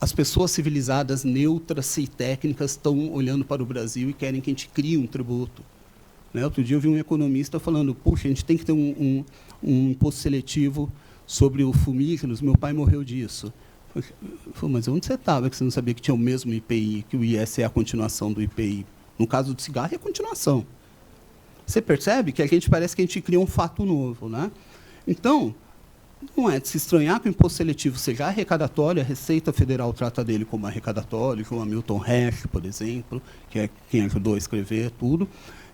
as pessoas civilizadas, neutras e técnicas estão olhando para o Brasil e querem que a gente crie um tributo. Né? Outro dia eu vi um economista falando, puxa, a gente tem que ter um imposto seletivo sobre o fumígeros, meu pai morreu disso. Eu falei, mas onde você estava que você não sabia que tinha o mesmo IPI, que o IS é a continuação do IPI? No caso do cigarro, é a continuação. Você percebe que a gente parece que a gente cria um fato novo. Né? Então, não é de se estranhar que o imposto seletivo seja arrecadatório, a Receita Federal trata dele como arrecadatório, João Hamilton Resch, por exemplo, que é quem ajudou a escrever tudo,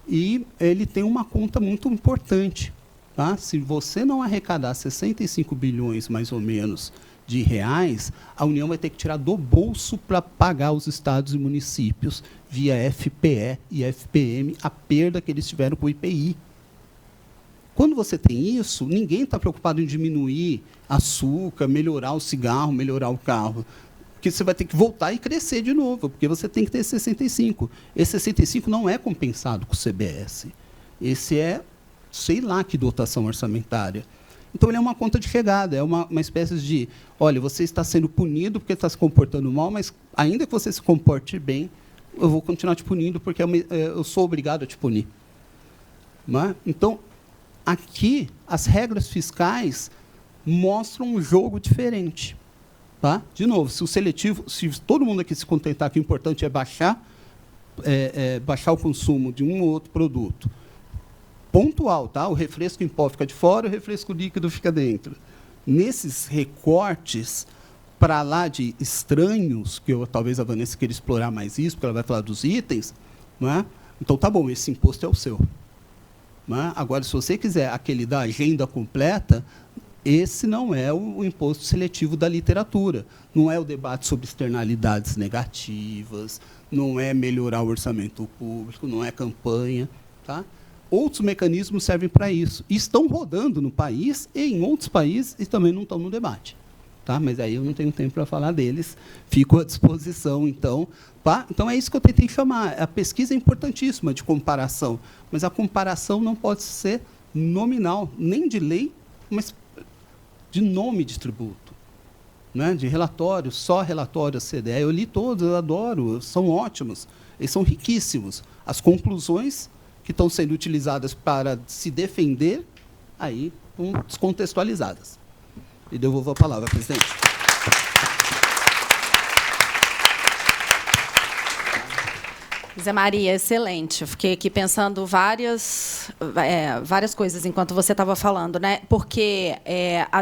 e ele tem uma conta muito importante. Tá? Se você não arrecadar 65 bilhões, mais ou menos, de reais, a União vai ter que tirar do bolso para pagar os estados e municípios, via FPE e FPM, a perda que eles tiveram com o IPI. Quando você tem isso, ninguém está preocupado em diminuir açúcar, melhorar o cigarro, melhorar o carro. Porque você vai ter que voltar e crescer de novo, porque você tem que ter 65. Esse 65 não é compensado com o CBS. Esse é, sei lá que dotação orçamentária. Então, ele é uma conta de chegada, é uma espécie de, olha, você está sendo punido porque está se comportando mal, mas, ainda que você se comporte bem, eu vou continuar te punindo porque eu sou obrigado a te punir. Né? Então, aqui, as regras fiscais mostram um jogo diferente. Tá? De novo, se o seletivo, se todo mundo aqui se contentar que o importante é baixar o consumo de um ou outro produto, pontual, tá? O refresco em pó fica de fora, o refresco líquido fica dentro. Nesses recortes, para lá de estranhos, que talvez a Vanessa queira explorar mais isso, porque ela vai falar dos itens, não é? Então, tá bom, esse imposto é o seu. Não é? Agora, se você quiser aquele da agenda completa, esse não é o imposto seletivo da literatura. Não é o debate sobre externalidades negativas, não é melhorar o orçamento público, não é campanha. Tá? outros mecanismos servem para isso. E estão rodando no país e em outros países e também não estão no debate. Tá? Mas aí eu não tenho tempo para falar deles. Fico à disposição, então. Tá? Então, é isso que eu tentei chamar. A pesquisa é importantíssima de comparação, mas a comparação não pode ser nominal, nem de lei, mas de nome de tributo, né? De relatório, só relatório CDE. Eu li todos, eu adoro, são ótimos, eles são riquíssimos. As conclusões que estão sendo utilizadas para se defender, aí estão descontextualizadas. E devolvo a palavra, presidente. Zé Maria, excelente. Eu fiquei aqui pensando várias coisas enquanto você estava falando, né? Porque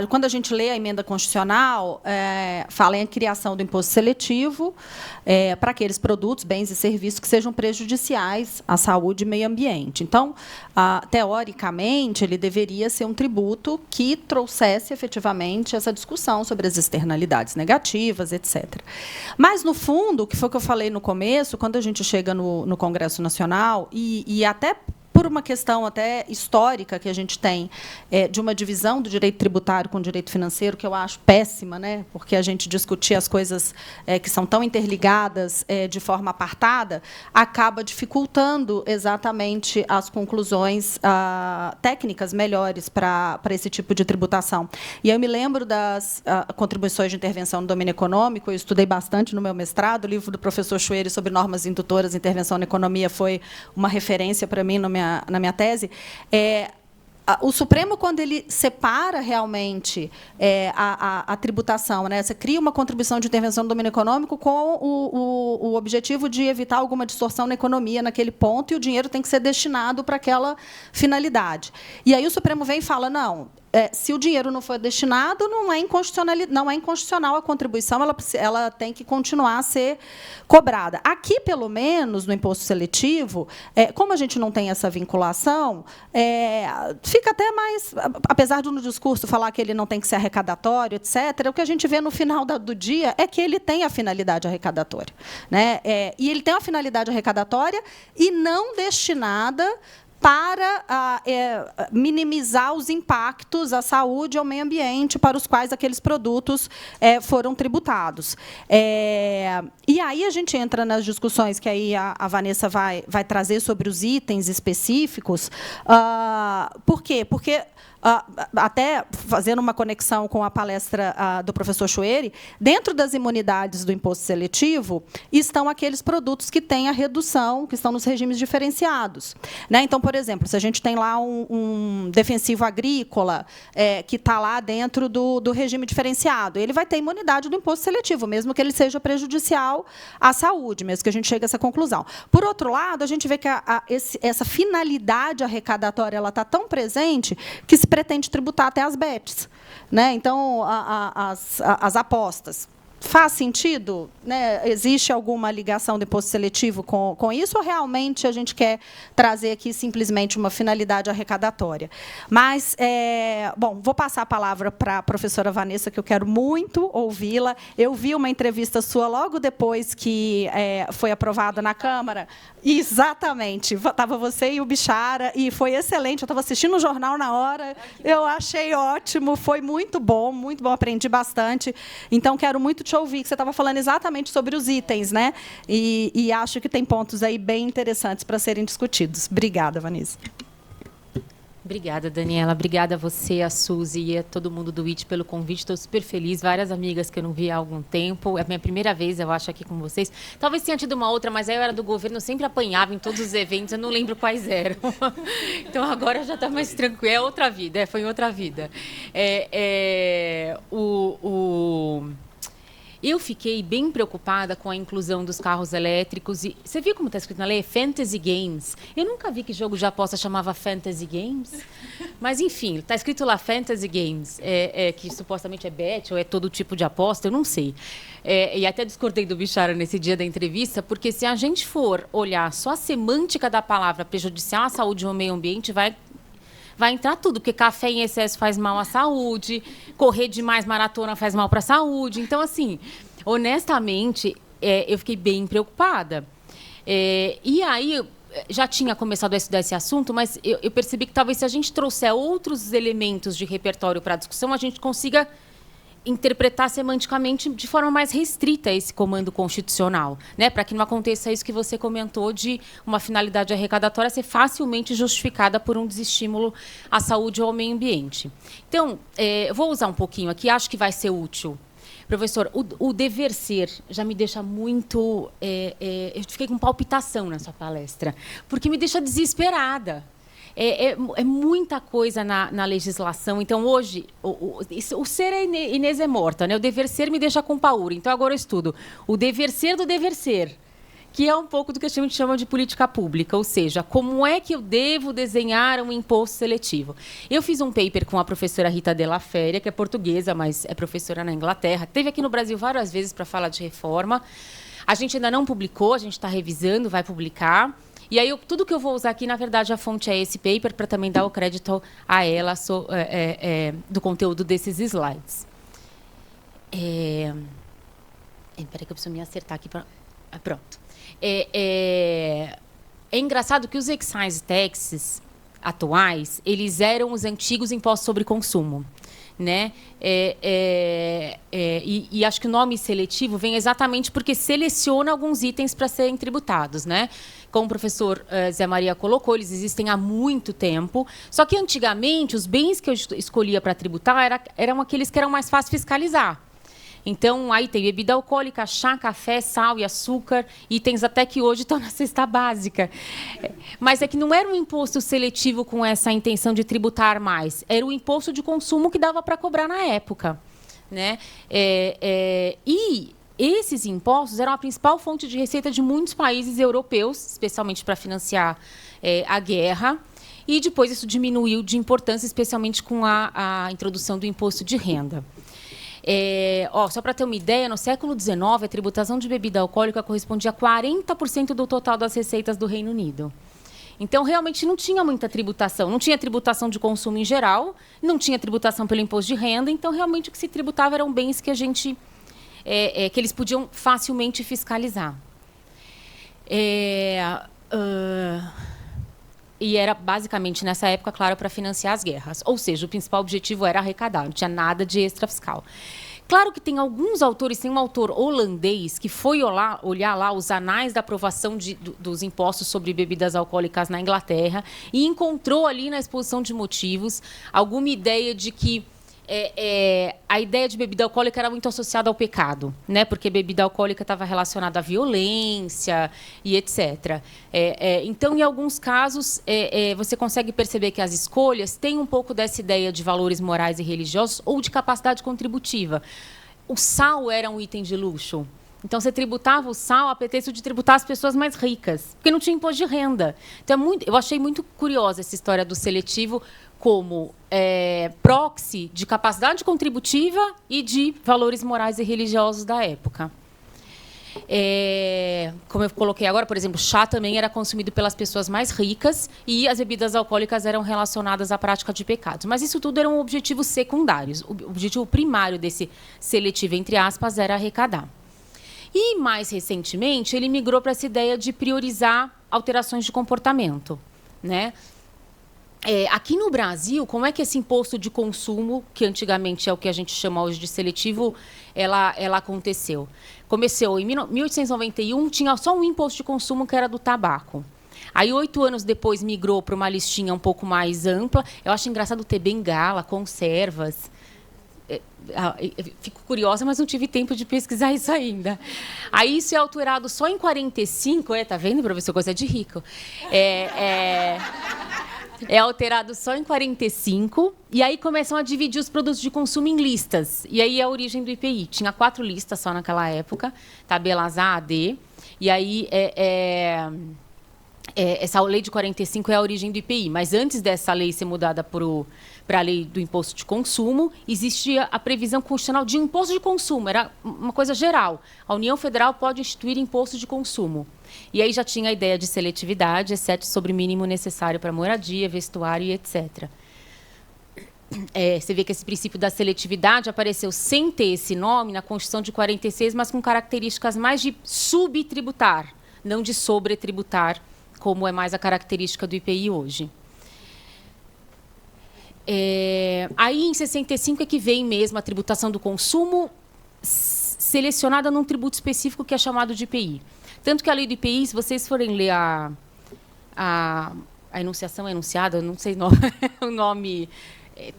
quando a gente lê a emenda constitucional, fala em criação do imposto seletivo para aqueles produtos, bens e serviços que sejam prejudiciais à saúde e meio ambiente. Então, teoricamente, ele deveria ser um tributo que trouxesse efetivamente essa discussão sobre as externalidades negativas, etc. Mas, no fundo, o que foi que eu falei no começo, quando a gente chega no Congresso Nacional, e até por uma questão até histórica que a gente tem de uma divisão do direito tributário com o direito financeiro, que eu acho péssima, né? Porque a gente discutir as coisas que são tão interligadas de forma apartada acaba dificultando exatamente as conclusões técnicas melhores para esse tipo de tributação. E eu me lembro das contribuições de intervenção no domínio econômico, eu estudei bastante no meu mestrado, o livro do professor Chueire sobre normas indutoras e intervenção na economia foi uma referência para mim na minha tese. O Supremo, quando ele separa realmente a tributação, né, você cria uma contribuição de intervenção no domínio econômico com o objetivo de evitar alguma distorção na economia naquele ponto, e o dinheiro tem que ser destinado para aquela finalidade. E aí o Supremo vem e fala, não, se o dinheiro não for destinado, não é inconstitucional a contribuição, ela tem que continuar a ser cobrada. Aqui, pelo menos, no imposto seletivo, como a gente não tem essa vinculação, fica até mais, apesar de no discurso falar que ele não tem que ser arrecadatório, etc., o que a gente vê no final do dia é que ele tem a finalidade arrecadatória, né? E ele tem uma finalidade arrecadatória e não destinada para minimizar os impactos à saúde e ao meio ambiente para os quais aqueles produtos foram tributados. E aí a gente entra nas discussões que aí a Vanessa vai trazer sobre os itens específicos. Por quê? Porque, até fazendo uma conexão com a palestra do professor Chueire, dentro das imunidades do imposto seletivo estão aqueles produtos que têm a redução, que estão nos regimes diferenciados, né? Então, por exemplo, se a gente tem lá um defensivo agrícola que está lá dentro do regime diferenciado, ele vai ter imunidade do imposto seletivo, mesmo que ele seja prejudicial à saúde, mesmo que a gente chegue a essa conclusão. Por outro lado, a gente vê que essa finalidade arrecadatória está tão presente que se pretende tributar até as bets, né? Então, as apostas. Faz sentido? Né? Existe alguma ligação do imposto seletivo com isso, ou realmente a gente quer trazer aqui simplesmente uma finalidade arrecadatória? Mas, bom, vou passar a palavra para a professora Vanessa, que eu quero muito ouvi-la. Eu vi uma entrevista sua logo depois que foi aprovada na Câmara. Exatamente. Estava você e o Bichara, e foi excelente. Eu estava assistindo o jornal na hora, eu achei ótimo, foi muito bom, aprendi bastante. Então, quero muito te ouvir, que você estava falando exatamente sobre os itens, né? E acho que tem pontos aí bem interessantes para serem discutidos. Obrigada, Vanessa. Obrigada, Daniela. Obrigada a você, a Suzy e a todo mundo do IT pelo convite. Estou super feliz. Várias amigas que eu não vi há algum tempo. É a minha primeira vez, eu acho, aqui com vocês. Talvez tenha tido uma outra, mas aí eu era do governo, eu sempre apanhava em todos os eventos, eu não lembro quais eram. Então, agora já está mais tranquilo. É outra vida, foi em outra vida. Eu fiquei bem preocupada com a inclusão dos carros elétricos. E você viu como está escrito na lei? Fantasy Games. Eu nunca vi que jogo de aposta chamava Fantasy Games. Mas, enfim, está escrito lá Fantasy Games, que supostamente é bet ou é todo tipo de aposta, eu não sei. E até discordei do Bichara nesse dia da entrevista, porque se a gente for olhar só a semântica da palavra prejudicial à saúde ou ao meio ambiente, vai entrar tudo, porque café em excesso faz mal à saúde, correr demais maratona faz mal para a saúde. Então, assim, honestamente, eu fiquei bem preocupada. E aí, já tinha começado a estudar esse assunto, mas eu percebi que talvez se a gente trouxer outros elementos de repertório para a discussão, a gente consiga interpretar semanticamente de forma mais restrita esse comando constitucional, né? Para que não aconteça isso que você comentou de uma finalidade arrecadatória ser facilmente justificada por um desestímulo à saúde ou ao meio ambiente. Então, eu vou usar um pouquinho aqui, acho que vai ser útil. Professor, o dever ser já me deixa muito... eu fiquei com palpitação na sua palestra, porque me deixa desesperada. É muita coisa na legislação. Então, hoje, o ser é Inês é morta, né? O dever ser me deixa com paura. Então, agora eu estudo o dever ser do dever ser, que é um pouco do que a gente chama de política pública, ou seja, como é que eu devo desenhar um imposto seletivo. Eu fiz um paper com a professora Rita Della Féria, que é portuguesa, mas é professora na Inglaterra. Esteve aqui no Brasil várias vezes para falar de reforma. A gente ainda não publicou, a gente está revisando, vai publicar. E aí, tudo que eu vou usar aqui, na verdade, a fonte é esse paper, para também dar o crédito a ela do conteúdo desses slides. Espera que eu preciso me acertar aqui. Pronto. É engraçado que os excise taxes atuais, eles eram os antigos impostos sobre consumo. Né? E acho que o nome seletivo vem exatamente porque seleciona alguns itens para serem tributados, né? Como o professor Zé Maria colocou, eles existem há muito tempo. Só que, antigamente, os bens que eu escolhia para tributar eram aqueles que eram mais fáceis de fiscalizar. Então, aí tem bebida alcoólica, chá, café, sal e açúcar, itens até que hoje estão na cesta básica. Mas é que não era um imposto seletivo com essa intenção de tributar mais, era o imposto de consumo que dava para cobrar na época. Né? E esses impostos eram a principal fonte de receita de muitos países europeus, especialmente para financiar a guerra. E depois isso diminuiu de importância, especialmente com a introdução do imposto de renda. Só para ter uma ideia, no século XIX, a tributação de bebida alcoólica correspondia a 40% do total das receitas do Reino Unido. Então, realmente, não tinha muita tributação. Não tinha tributação de consumo em geral, não tinha tributação pelo imposto de renda. Então, realmente, o que se tributava eram bens que que eles podiam facilmente fiscalizar. E era, basicamente, nessa época, claro, para financiar as guerras. Ou seja, o principal objetivo era arrecadar, não tinha nada de extrafiscal. Claro que tem alguns autores, tem um autor holandês que foi olhar lá os anais da aprovação dos impostos sobre bebidas alcoólicas na Inglaterra e encontrou ali na exposição de motivos alguma ideia de que a ideia de bebida alcoólica era muito associada ao pecado, né? Porque bebida alcoólica estava relacionada à violência e etc. Então, em alguns casos, você consegue perceber que as escolhas têm um pouco dessa ideia de valores morais e religiosos ou de capacidade contributiva. O sal era um item de luxo. Então, você tributava o sal a pretexto de tributar as pessoas mais ricas, porque não tinha imposto de renda. Então, eu achei muito curiosa essa história do seletivo como proxy de capacidade contributiva e de valores morais e religiosos da época. Como eu coloquei agora, por exemplo, chá também era consumido pelas pessoas mais ricas e as bebidas alcoólicas eram relacionadas à prática de pecados. Mas isso tudo eram objetivos secundários. O objetivo primário desse seletivo, entre aspas, era arrecadar. E, mais recentemente, ele migrou para essa ideia de priorizar alterações de comportamento, né? Aqui no Brasil, como é que esse imposto de consumo, que antigamente é o que a gente chama hoje de seletivo, ela aconteceu? Começou em 1891, tinha só um imposto de consumo que era do tabaco. Aí, 8 anos depois, migrou para uma listinha um pouco mais ampla. Eu acho engraçado ter bengala, conservas. Fico curiosa, mas não tive tempo de pesquisar isso ainda. Aí isso é alterado só em 45, tá vendo, professor? Coisa de rico. É alterado só em 45, e aí começam a dividir os produtos de consumo em listas. E aí é a origem do IPI. Tinha 4 listas só naquela época, tabelas A, D, e aí essa lei de 45 é a origem do IPI. Mas antes dessa lei ser mudada para a lei do imposto de consumo, existia a previsão constitucional de imposto de consumo, era uma coisa geral. A União Federal pode instituir imposto de consumo. E aí já tinha a ideia de seletividade, exceto sobre o mínimo necessário para moradia, vestuário e etc. Você vê que esse princípio da seletividade apareceu sem ter esse nome na Constituição de 46, mas com características mais de subtributar, não de sobretributar, como é mais a característica do IPI hoje. Aí, em 65, é que vem mesmo a tributação do consumo selecionada num tributo específico que é chamado de IPI. Tanto que a lei do IPI, se vocês forem ler a enunciação, enunciada, não sei o nome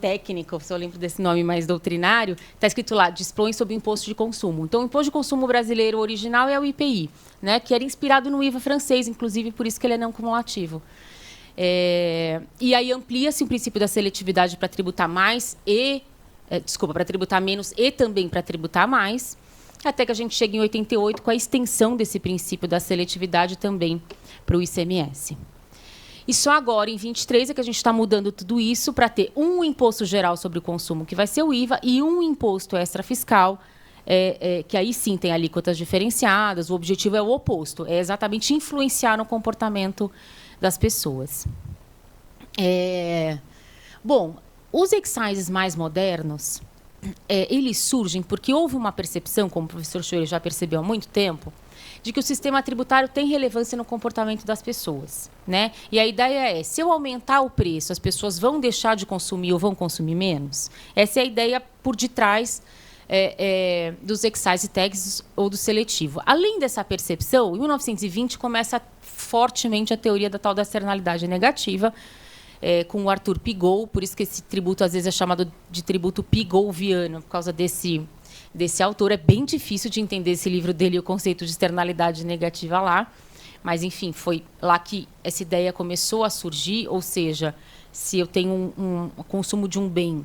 técnico, se eu lembro desse nome mais doutrinário, está escrito lá, dispõe sobre o imposto de consumo. Então, o imposto de consumo brasileiro original é o IPI, né, que era inspirado no IVA francês, inclusive, por isso que ele é não cumulativo. E aí amplia-se o princípio da seletividade para tributar mais para tributar menos e também para tributar mais, até que a gente chega em 88 com a extensão desse princípio da seletividade também para o ICMS. E só agora, em 23, é que a gente está mudando tudo isso para ter um imposto geral sobre o consumo, que vai ser o IVA, e um imposto extrafiscal, que aí sim tem alíquotas diferenciadas. O objetivo é o oposto, é exatamente influenciar no comportamento das pessoas. Bom, os excises mais modernos, eles surgem porque houve uma percepção, como o professor Schwerer já percebeu há muito tempo, de que o sistema tributário tem relevância no comportamento das pessoas, né? E a ideia é, se eu aumentar o preço, as pessoas vão deixar de consumir ou vão consumir menos? Essa é a ideia por detrás dos excise tags ou do seletivo. Além dessa percepção, em 1920 começa fortemente a teoria da tal da externalidade negativa, com o Arthur Pigot, por isso que esse tributo às vezes é chamado de tributo pigoviano, por causa desse autor. É bem difícil de entender esse livro dele e o conceito de externalidade negativa lá, mas, enfim, foi lá que essa ideia começou a surgir, ou seja, se eu tenho um consumo de um bem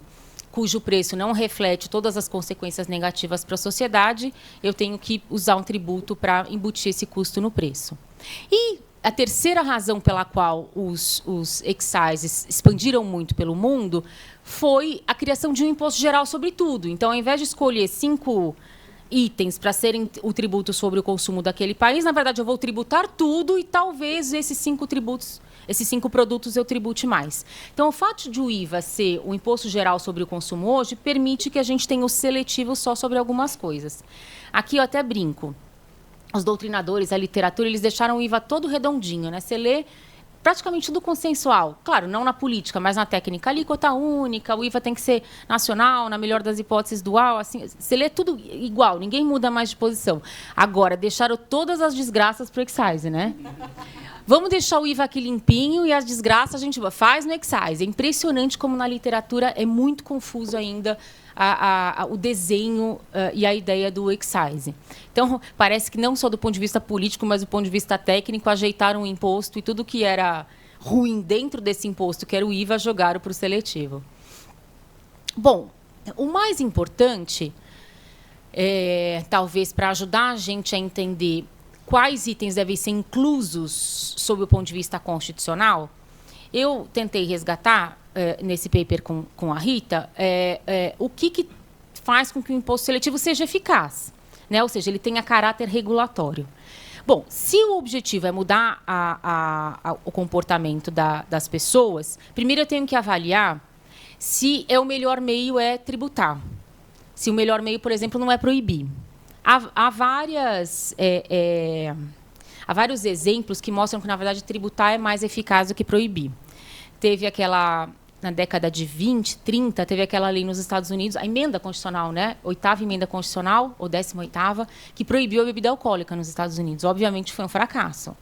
cujo preço não reflete todas as consequências negativas para a sociedade, eu tenho que usar um tributo para embutir esse custo no preço. E a terceira razão pela qual os excises expandiram muito pelo mundo foi a criação de um imposto geral sobre tudo. Então, ao invés de escolher 5 itens para serem o tributo sobre o consumo daquele país, na verdade, eu vou tributar tudo e talvez esses 5 produtos eu tribute mais. Então, o fato de o IVA ser o imposto geral sobre o consumo hoje permite que a gente tenha o seletivo só sobre algumas coisas. Aqui eu até brinco. Os doutrinadores, a literatura, eles deixaram o IVA todo redondinho, né? Você lê praticamente tudo consensual. Claro, não na política, mas na técnica. Alíquota única, o IVA tem que ser nacional, na melhor das hipóteses, dual. Assim, você lê tudo igual, ninguém muda mais de posição. Agora, deixaram todas as desgraças para o excise, né? Vamos deixar o IVA aqui limpinho e as desgraças a gente faz no excise. É impressionante como na literatura é muito confuso ainda o desenho e a ideia do excise. Então, parece que não só do ponto de vista político, mas do ponto de vista técnico, ajeitaram o imposto e tudo que era ruim dentro desse imposto, que era o IVA, jogaram para o seletivo. Bom, o mais importante, talvez para ajudar a gente a entender quais itens devem ser inclusos sob o ponto de vista constitucional, eu tentei resgatar, nesse paper com a Rita, o que faz com que o imposto seletivo seja eficaz, né? Ou seja, ele tenha caráter regulatório. Bom, se o objetivo é mudar o comportamento das pessoas, primeiro eu tenho que avaliar se o melhor meio é tributar. Se o melhor meio, por exemplo, não é proibir. Há vários exemplos que mostram que, na verdade, tributar é mais eficaz do que proibir. Teve aquela, na década de 20, 30, teve aquela lei nos Estados Unidos, a emenda constitucional, né? 8ª emenda constitucional, ou 18ª, que proibiu a bebida alcoólica nos Estados Unidos. Obviamente, foi um fracasso.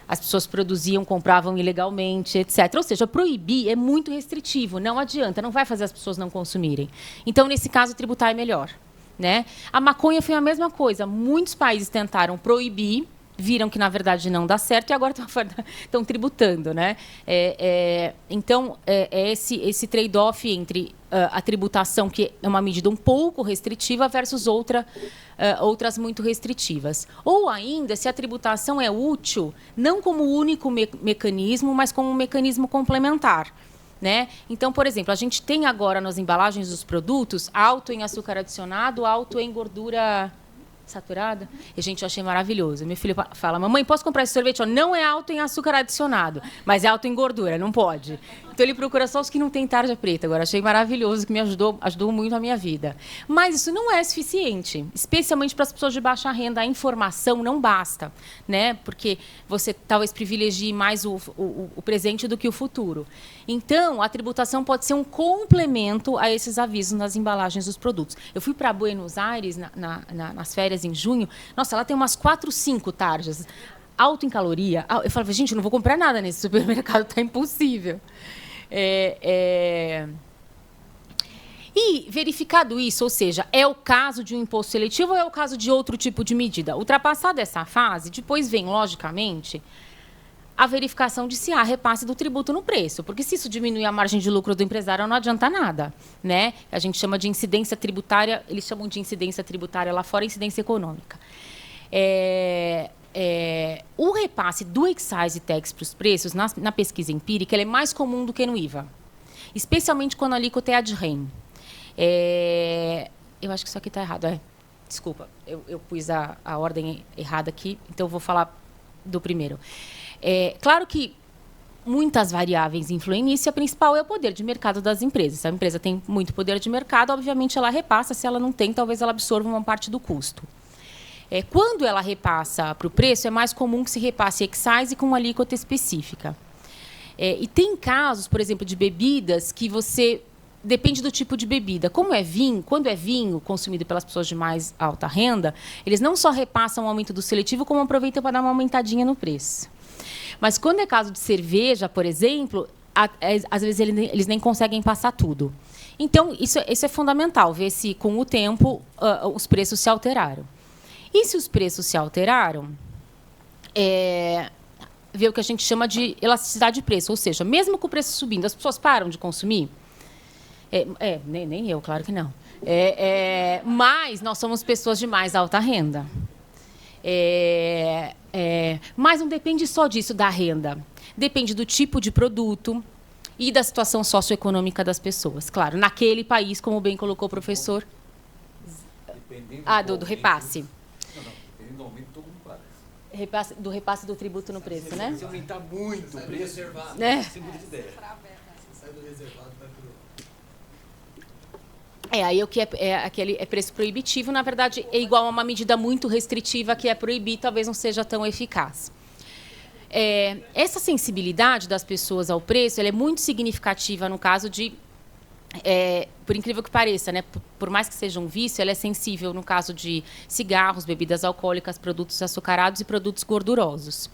As pessoas produziam, compravam ilegalmente, etc. Ou seja, proibir é muito restritivo, não adianta, não vai fazer as pessoas não consumirem. Então, nesse caso, tributar é melhor, né? A maconha foi a mesma coisa. Muitos países tentaram proibir, viram que, na verdade, não dá certo e agora estão tributando, né? Então, esse trade-off entre a tributação, que é uma medida um pouco restritiva, versus outras muito restritivas. Ou ainda, se a tributação é útil, não como único mecanismo, mas como um mecanismo complementar, né? Então, por exemplo, a gente tem agora nas embalagens dos produtos alto em açúcar adicionado, alto em gordura saturada. E, gente, eu achei maravilhoso. Meu filho fala, mamãe, posso comprar esse sorvete? Não é alto em açúcar adicionado, mas é alto em gordura, não pode. Então, ele procura só os que não têm tarja preta. Agora, achei maravilhoso, que me ajudou muito a minha vida. Mas isso não é suficiente, especialmente para as pessoas de baixa renda. A informação não basta, né? Porque você talvez privilegie mais o presente do que o futuro. Então, a tributação pode ser um complemento a esses avisos nas embalagens dos produtos. Eu fui para Buenos Aires nas férias em junho. Nossa, lá tem umas 4, 5 tarjas. Alto em caloria. Eu falava, gente, eu não vou comprar nada nesse supermercado, está impossível. E, verificado isso, ou seja, é o caso de um imposto seletivo ou é o caso de outro tipo de medida? Ultrapassada essa fase, depois vem, logicamente, a verificação de se há repasse do tributo no preço. Porque se isso diminuir a margem de lucro do empresário, não adianta nada, né? A gente chama de incidência tributária, eles chamam de incidência tributária lá fora, incidência econômica. O repasse do excise tax para os preços, na pesquisa empírica, ele é mais comum do que no IVA, especialmente quando a alíquota é ad rem. Eu acho que isso aqui está errado. Desculpa, eu pus a ordem errada aqui, então eu vou falar do primeiro. Claro que muitas variáveis influem nisso, e a principal é o poder de mercado das empresas. Se a empresa tem muito poder de mercado, obviamente ela repassa. Se ela não tem, talvez ela absorva uma parte do custo. Quando ela repassa para o preço, é mais comum que se repasse excise com uma alíquota específica. E tem casos, por exemplo, de bebidas que você... Depende do tipo de bebida. Como é vinho, quando é vinho consumido pelas pessoas de mais alta renda, eles não só repassam o aumento do seletivo, como aproveitam para dar uma aumentadinha no preço. Mas quando é caso de cerveja, por exemplo, às vezes eles nem conseguem passar tudo. Então, isso é fundamental, ver se, com o tempo, os preços se alteraram. E se os preços se alteraram, ver o que a gente chama de elasticidade de preço. Ou seja, mesmo com o preço subindo, as pessoas param de consumir? Nem eu, claro que não. Mas nós somos pessoas de mais alta renda. Mas não depende só disso, da renda. Depende do tipo de produto e da situação socioeconômica das pessoas. Claro, naquele país, como bem colocou o professor. Do repasse. Não, aumento todo mundo paga. Repasse do tributo no preço, né? Se aumentar muito o preço, sem muita ideia. Você sai do reservado, vai pro... Aí o que aquele preço proibitivo, na verdade, é igual a uma medida muito restritiva que é proibir, talvez não seja tão eficaz. Essa sensibilidade das pessoas ao preço, ela é muito significativa no caso de... por incrível que pareça, né? Por mais que seja um vício, ela é sensível no caso de cigarros, bebidas alcoólicas, produtos açucarados e produtos gordurosos.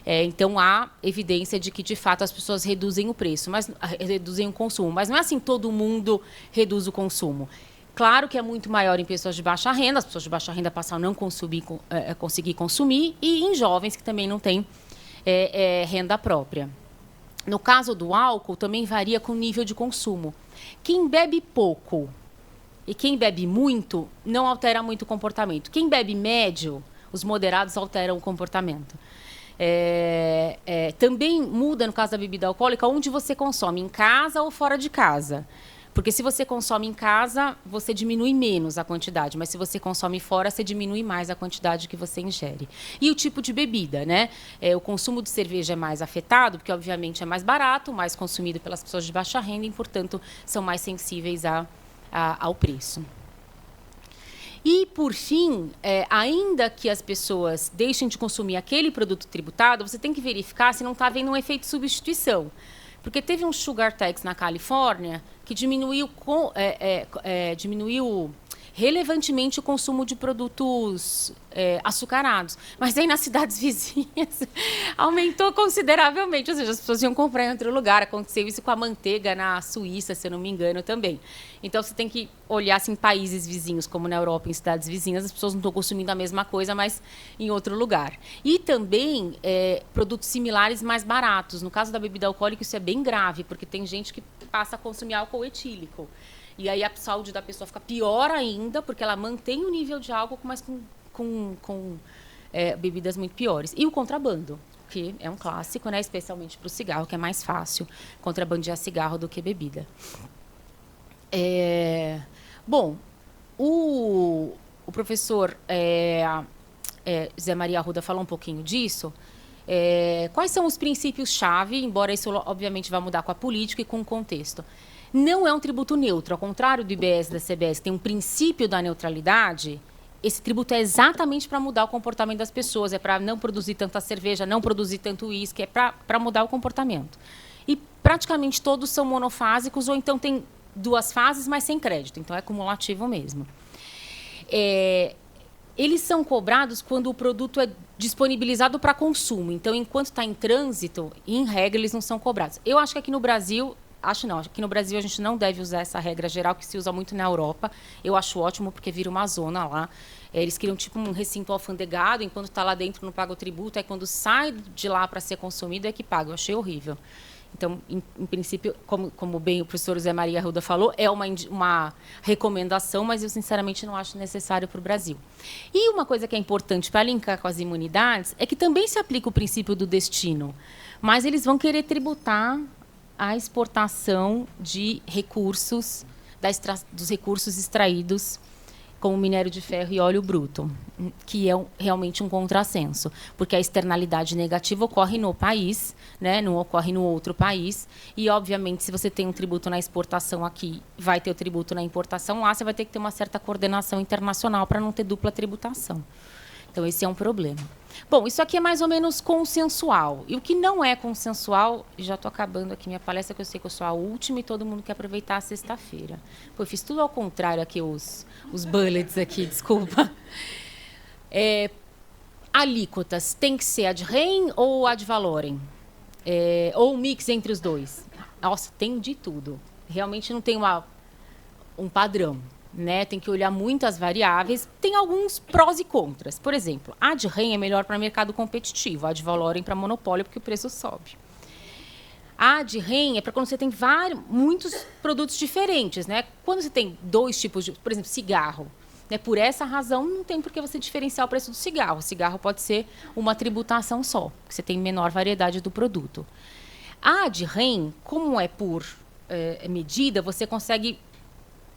Então, há evidência de que, de fato, as pessoas reduzem o preço, mas reduzem o consumo. Mas não é assim, todo mundo reduz o consumo. Claro que é muito maior em pessoas de baixa renda, as pessoas de baixa renda passam a não conseguir consumir, e em jovens que também não têm renda própria. No caso do álcool, também varia com o nível de consumo. Quem bebe pouco e quem bebe muito não altera muito o comportamento. Quem bebe médio, os moderados alteram o comportamento. Também muda, no caso da bebida alcoólica, onde você consome, em casa ou fora de casa. Porque se você consome em casa, você diminui menos a quantidade, mas se você consome fora, você diminui mais a quantidade que você ingere. E o tipo de bebida, né? O consumo de cerveja é mais afetado, porque, obviamente, é mais barato, mais consumido pelas pessoas de baixa renda e, portanto, são mais sensíveis ao preço. E, por fim, ainda que as pessoas deixem de consumir aquele produto tributado, você tem que verificar se não está havendo um efeito de substituição. Porque teve um sugar tax na Califórnia que diminuiu relevantemente o consumo de produtos açucarados. Mas aí nas cidades vizinhas aumentou consideravelmente. Ou seja, as pessoas iam comprar em outro lugar. Aconteceu isso com a manteiga na Suíça, se eu não me engano, também. Então, você tem que olhar assim, em países vizinhos, como na Europa, em cidades vizinhas, as pessoas não estão consumindo a mesma coisa, mas em outro lugar. E também produtos similares mais baratos. No caso da bebida alcoólica, isso é bem grave, porque tem gente que passa a consumir álcool etílico. E aí a saúde da pessoa fica pior ainda, porque ela mantém o nível de álcool, mas com bebidas muito piores. E o contrabando, que é um clássico, né? Especialmente para o cigarro, que é mais fácil contrabandear cigarro do que bebida. Bom, o professor José Maria Arruda falou um pouquinho disso. Quais são os princípios-chave, embora isso, obviamente, vá mudar com a política e com o contexto? Não é um tributo neutro, ao contrário do IBS e da CBS, que tem um princípio da neutralidade. Esse tributo é exatamente para mudar o comportamento das pessoas, é para não produzir tanta cerveja, não produzir tanto uísque, é para mudar o comportamento. E praticamente todos são monofásicos, ou então tem 2 fases, mas sem crédito, então é cumulativo mesmo. Eles são cobrados quando o produto é disponibilizado para consumo, então enquanto está em trânsito, em regra, eles não são cobrados. Eu acho que aqui no Brasil... Acho que aqui no Brasil a gente não deve usar essa regra geral, que se usa muito na Europa. Eu acho ótimo, porque vira uma zona lá. Eles criam tipo um recinto alfandegado, enquanto está lá dentro não paga o tributo, aí quando sai de lá para ser consumido é que paga. Eu achei horrível. Então, em princípio, como bem o professor José Maria Arruda falou, é uma recomendação, mas eu sinceramente não acho necessário para o Brasil. E uma coisa que é importante para linkar com as imunidades é que também se aplica o princípio do destino, mas eles vão querer tributar a exportação de recursos, dos recursos extraídos como minério de ferro e óleo bruto, que é realmente um contrassenso, porque a externalidade negativa ocorre no país, né, não ocorre no outro país, e, obviamente, se você tem um tributo na exportação aqui, vai ter o tributo na importação lá, você vai ter que ter uma certa coordenação internacional para não ter dupla tributação. Então, esse é um problema. Bom, isso aqui é mais ou menos consensual. E o que não é consensual, já estou acabando aqui minha palestra, que eu sei que eu sou a última e todo mundo quer aproveitar a sexta-feira. Pô, eu fiz tudo ao contrário aqui, os bullets aqui, desculpa. Alíquotas, tem que ser ad rem ou ad valorem? Ou um mix entre os dois? Nossa, tem de tudo. Realmente não tem um padrão. Né? Tem que olhar muitas variáveis. Tem alguns prós e contras. Por exemplo, ad rem é melhor para mercado competitivo, ad valorem para monopólio, porque o preço sobe. Ad rem é para quando você tem muitos produtos diferentes. Né? Quando você tem 2 tipos de... Por exemplo, cigarro. Né? Por essa razão, não tem por que você diferenciar o preço do cigarro. O cigarro pode ser uma tributação só, porque você tem menor variedade do produto. A ad rem, como é por medida, você consegue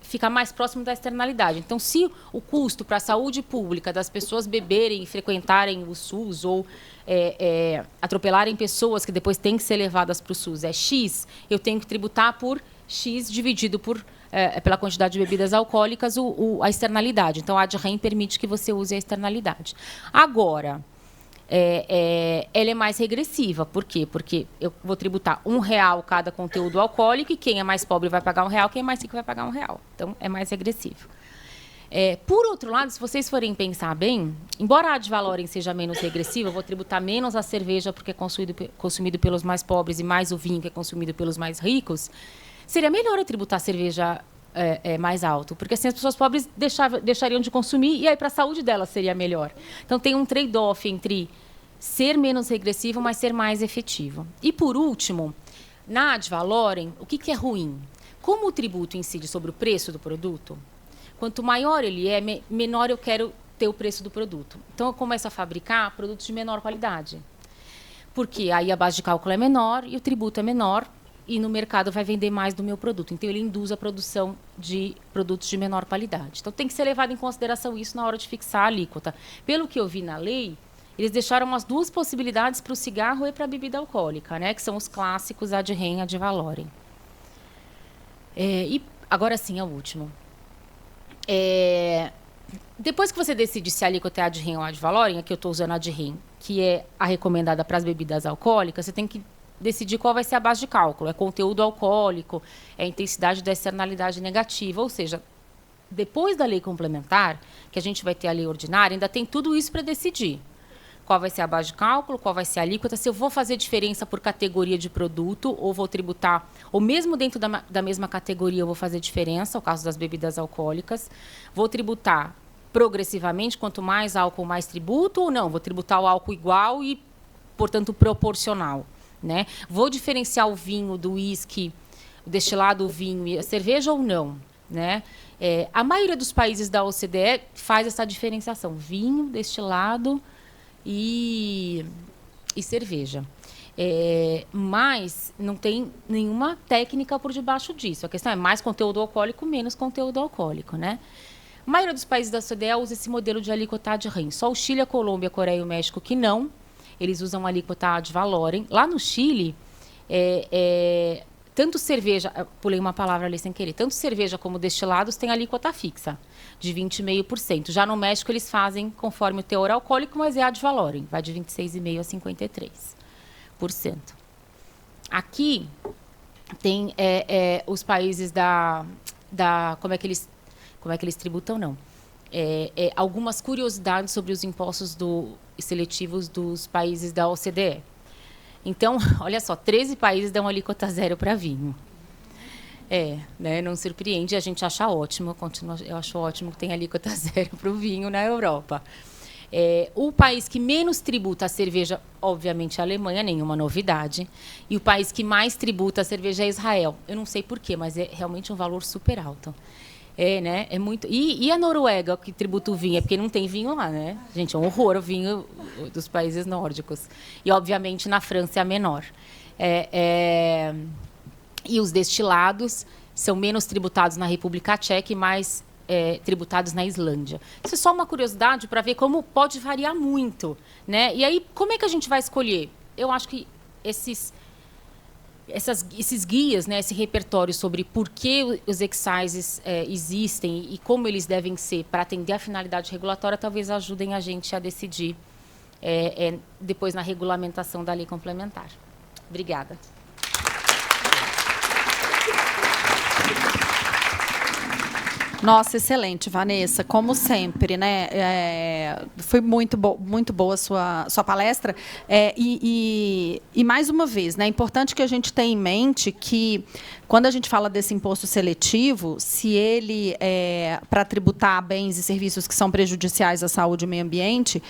fica mais próximo da externalidade. Então, se o custo para a saúde pública das pessoas beberem e frequentarem o SUS ou atropelarem pessoas que depois têm que ser levadas para o SUS é X, eu tenho que tributar por X dividido pela quantidade de bebidas alcoólicas a externalidade. Então, a ad rem permite que você use a externalidade. Agora, ela é mais regressiva. Por quê? Porque eu vou tributar R$1 cada conteúdo alcoólico e quem é mais pobre vai pagar R$1, quem é mais rico vai pagar R$1. Então, é mais regressivo. Por outro lado, se vocês forem pensar bem, embora a ad valorem seja menos regressiva, eu vou tributar menos a cerveja porque é consumido pelos mais pobres e mais o vinho que é consumido pelos mais ricos, seria melhor eu tributar a cerveja mais alto, porque assim as pessoas pobres deixariam de consumir e aí para a saúde delas seria melhor. Então tem um trade-off entre ser menos regressivo, mas ser mais efetivo. E por último, na ad valorem, o que é ruim? Como o tributo incide sobre o preço do produto, quanto maior ele é, menor eu quero ter o preço do produto. Então eu começo a fabricar produtos de menor qualidade, porque aí a base de cálculo é menor e o tributo é menor, e no mercado vai vender mais do meu produto. Então, ele induz a produção de produtos de menor qualidade. Então, tem que ser levado em consideração isso na hora de fixar a alíquota. Pelo que eu vi na lei, eles deixaram as 2 possibilidades para o cigarro e para a bebida alcoólica, né, que são os clássicos ad rem e ad valorem. E agora sim, é o último. Depois que você decide se a alíquota é ad rem ou ad valorem, aqui eu estou usando ad rem, que é a recomendada para as bebidas alcoólicas, você tem que decidir qual vai ser a base de cálculo. É conteúdo alcoólico, é a intensidade da externalidade negativa. Ou seja, depois da lei complementar, que a gente vai ter a lei ordinária, ainda tem tudo isso para decidir. Qual vai ser a base de cálculo, qual vai ser a alíquota, se eu vou fazer diferença por categoria de produto, ou vou tributar, ou mesmo dentro da mesma categoria eu vou fazer diferença, no caso das bebidas alcoólicas. Vou tributar progressivamente, quanto mais álcool, mais tributo, ou não? Vou tributar o álcool igual e, portanto, proporcional. Né? Vou diferenciar o vinho do uísque, o destilado, o vinho e a cerveja ou não? Né? A maioria dos países da OCDE faz essa diferenciação, vinho, destilado e cerveja. Mas não tem nenhuma técnica por debaixo disso. A questão é mais conteúdo alcoólico, menos conteúdo alcoólico. Né? A maioria dos países da OCDE usa esse modelo de alíquota ad rem. Só o Chile, a Colômbia, a Coreia e o México que não. eles usam alíquota ad valorem. Lá no Chile, tanto cerveja, pulei uma palavra ali sem querer, tanto cerveja como destilados têm alíquota fixa, de 20,5%. Já no México, eles fazem conforme o teor alcoólico, mas é ad valorem, vai de 26,5% a 53%. Aqui tem os países como é que eles tributam, não. Algumas curiosidades sobre os impostos seletivos dos países da OCDE. Então, olha só, 13 países dão alíquota zero para vinho. Né, não surpreende, a gente acha ótimo, eu acho ótimo que tem alíquota zero para o vinho na Europa. O país que menos tributa a cerveja, obviamente, é a Alemanha, nenhuma novidade. E o país que mais tributa a cerveja é Israel. Eu não sei porquê, mas é realmente um valor super alto. Né? É muito. E a Noruega, que tributa o vinho? É porque não tem vinho lá, né? Gente, é um horror o vinho dos países nórdicos. E, obviamente, na França é a menor. E os destilados são menos tributados na República Tcheca e mais tributados na Islândia. Isso é só uma curiosidade para ver como pode variar muito, né? E aí, como é que a gente vai escolher? Eu acho que esses guias, né, esse repertório sobre por que os excises existem e como eles devem ser para atender a finalidade regulatória, talvez ajudem a gente a decidir depois na regulamentação da lei complementar. Obrigada. Nossa, excelente, Vanessa, como sempre, né? Foi muito boa a sua palestra. E mais uma vez, né, é importante que a gente tenha em mente que, quando a gente fala desse imposto seletivo, se ele é para tributar bens e serviços que são prejudiciais à saúde e meio ambiente,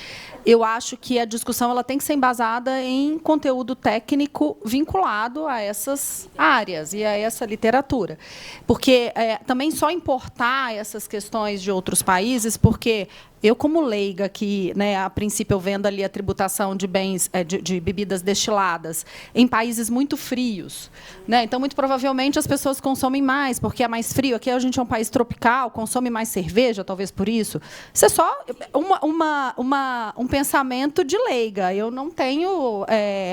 eu acho que a discussão ela tem que ser embasada em conteúdo técnico vinculado a essas áreas e a essa literatura. Porque também só importar essas questões de outros países, porque eu, como leiga aqui, né, a princípio eu vendo ali a tributação de bens, de bebidas destiladas em países muito frios, né? Então, muito provavelmente, as pessoas consomem mais, porque é mais frio. Aqui a gente é um país tropical, consome mais cerveja, talvez por isso. Isso é só um pensamento de leiga. Eu não tenho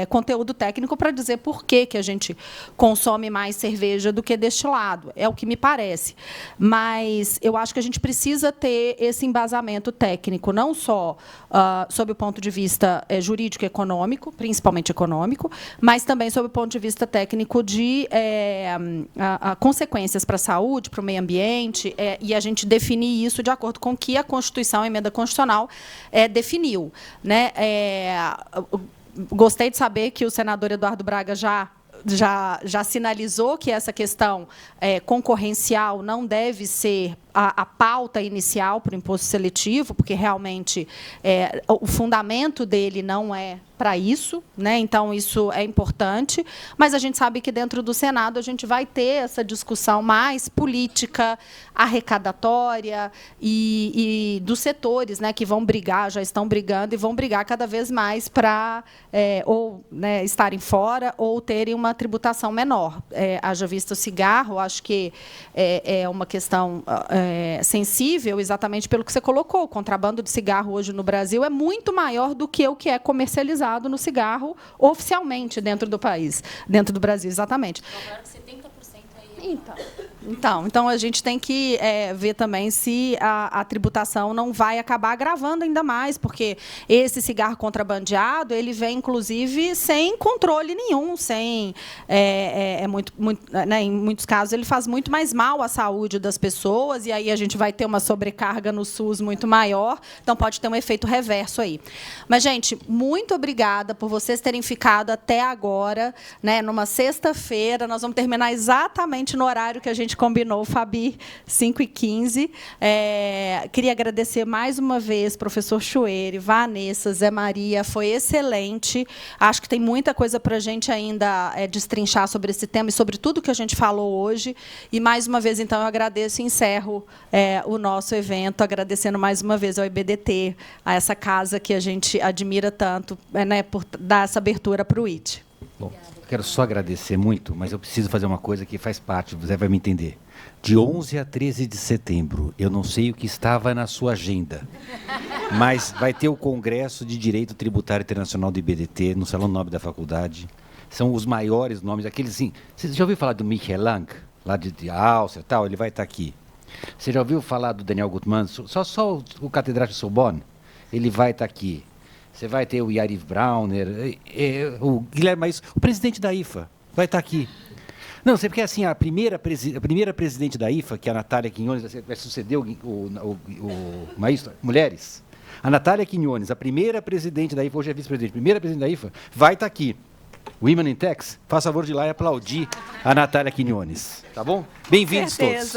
conteúdo técnico para dizer por que a gente consome mais cerveja do que destilado. É o que me parece. Mas eu acho que a gente precisa ter esse embasamento técnico, não só sob o ponto de vista jurídico e econômico, principalmente econômico, mas também sob o ponto de vista técnico de consequências para a saúde, para o meio ambiente, e a gente definir isso de acordo com o que a Constituição, a emenda constitucional, definiu, né? Gostei de saber que o senador Eduardo Braga já sinalizou que essa questão concorrencial não deve ser a pauta inicial para o imposto seletivo, porque realmente o fundamento dele não é para isso, né? Então, isso é importante, mas a gente sabe que dentro do Senado a gente vai ter essa discussão mais política, arrecadatória e dos setores, né, que vão brigar, já estão brigando e vão brigar cada vez mais para ou, né, estarem fora ou terem uma tributação menor. Haja visto o cigarro, acho que é uma questão sensível, exatamente pelo que você colocou. O contrabando de cigarro hoje no Brasil é muito maior do que o que é comercializado no cigarro oficialmente dentro do país, dentro do Brasil, exatamente. Agora 70% aí. Então a gente tem que ver também se a tributação não vai acabar agravando ainda mais, porque esse cigarro contrabandeado ele vem, inclusive, sem controle nenhum, né, em muitos casos ele faz muito mais mal à saúde das pessoas, e aí a gente vai ter uma sobrecarga no SUS muito maior, então pode ter um efeito reverso aí. Mas, gente, muito obrigada por vocês terem ficado até agora, né, numa sexta-feira. Nós vamos terminar exatamente no horário que a gente combinou, Fabi, 5h15. Queria agradecer mais uma vez, professor Chueire, Vanessa, Zé Maria, foi excelente. Acho que tem muita coisa para a gente ainda destrinchar sobre esse tema e sobre tudo que a gente falou hoje. E, mais uma vez, então, eu agradeço e encerro o nosso evento, agradecendo mais uma vez ao IBDT, a essa casa que a gente admira tanto, né, por dar essa abertura para o IT. Bom, quero só agradecer muito, mas eu preciso fazer uma coisa que faz parte, você vai me entender. De 11 a 13 de setembro, eu não sei o que estava na sua agenda, mas vai ter o Congresso de Direito Tributário Internacional do IBDT, no Salão Nobre da Faculdade. São os maiores nomes, aqueles assim... Você já ouviu falar do Michael Lang, lá de Áustria e tal? Ele vai estar aqui. Você já ouviu falar do Daniel Gutmann? Só o catedrático Sorbonne? Ele vai estar aqui. Você vai ter o Yariv Brauner, o Guilherme Maíz, o presidente da IFA, vai estar aqui. Não, sei porque assim, a primeira presidente da IFA, que é a Natália Quinones, vai suceder o Maíz, mulheres. A Natália Quinones, a primeira presidente da IFA, hoje é vice-presidente, a primeira presidente da IFA, vai estar aqui. Women in Tax, faça favor de ir lá e aplaudir a Natália Quinones. Tá bom? Bem-vindos todos.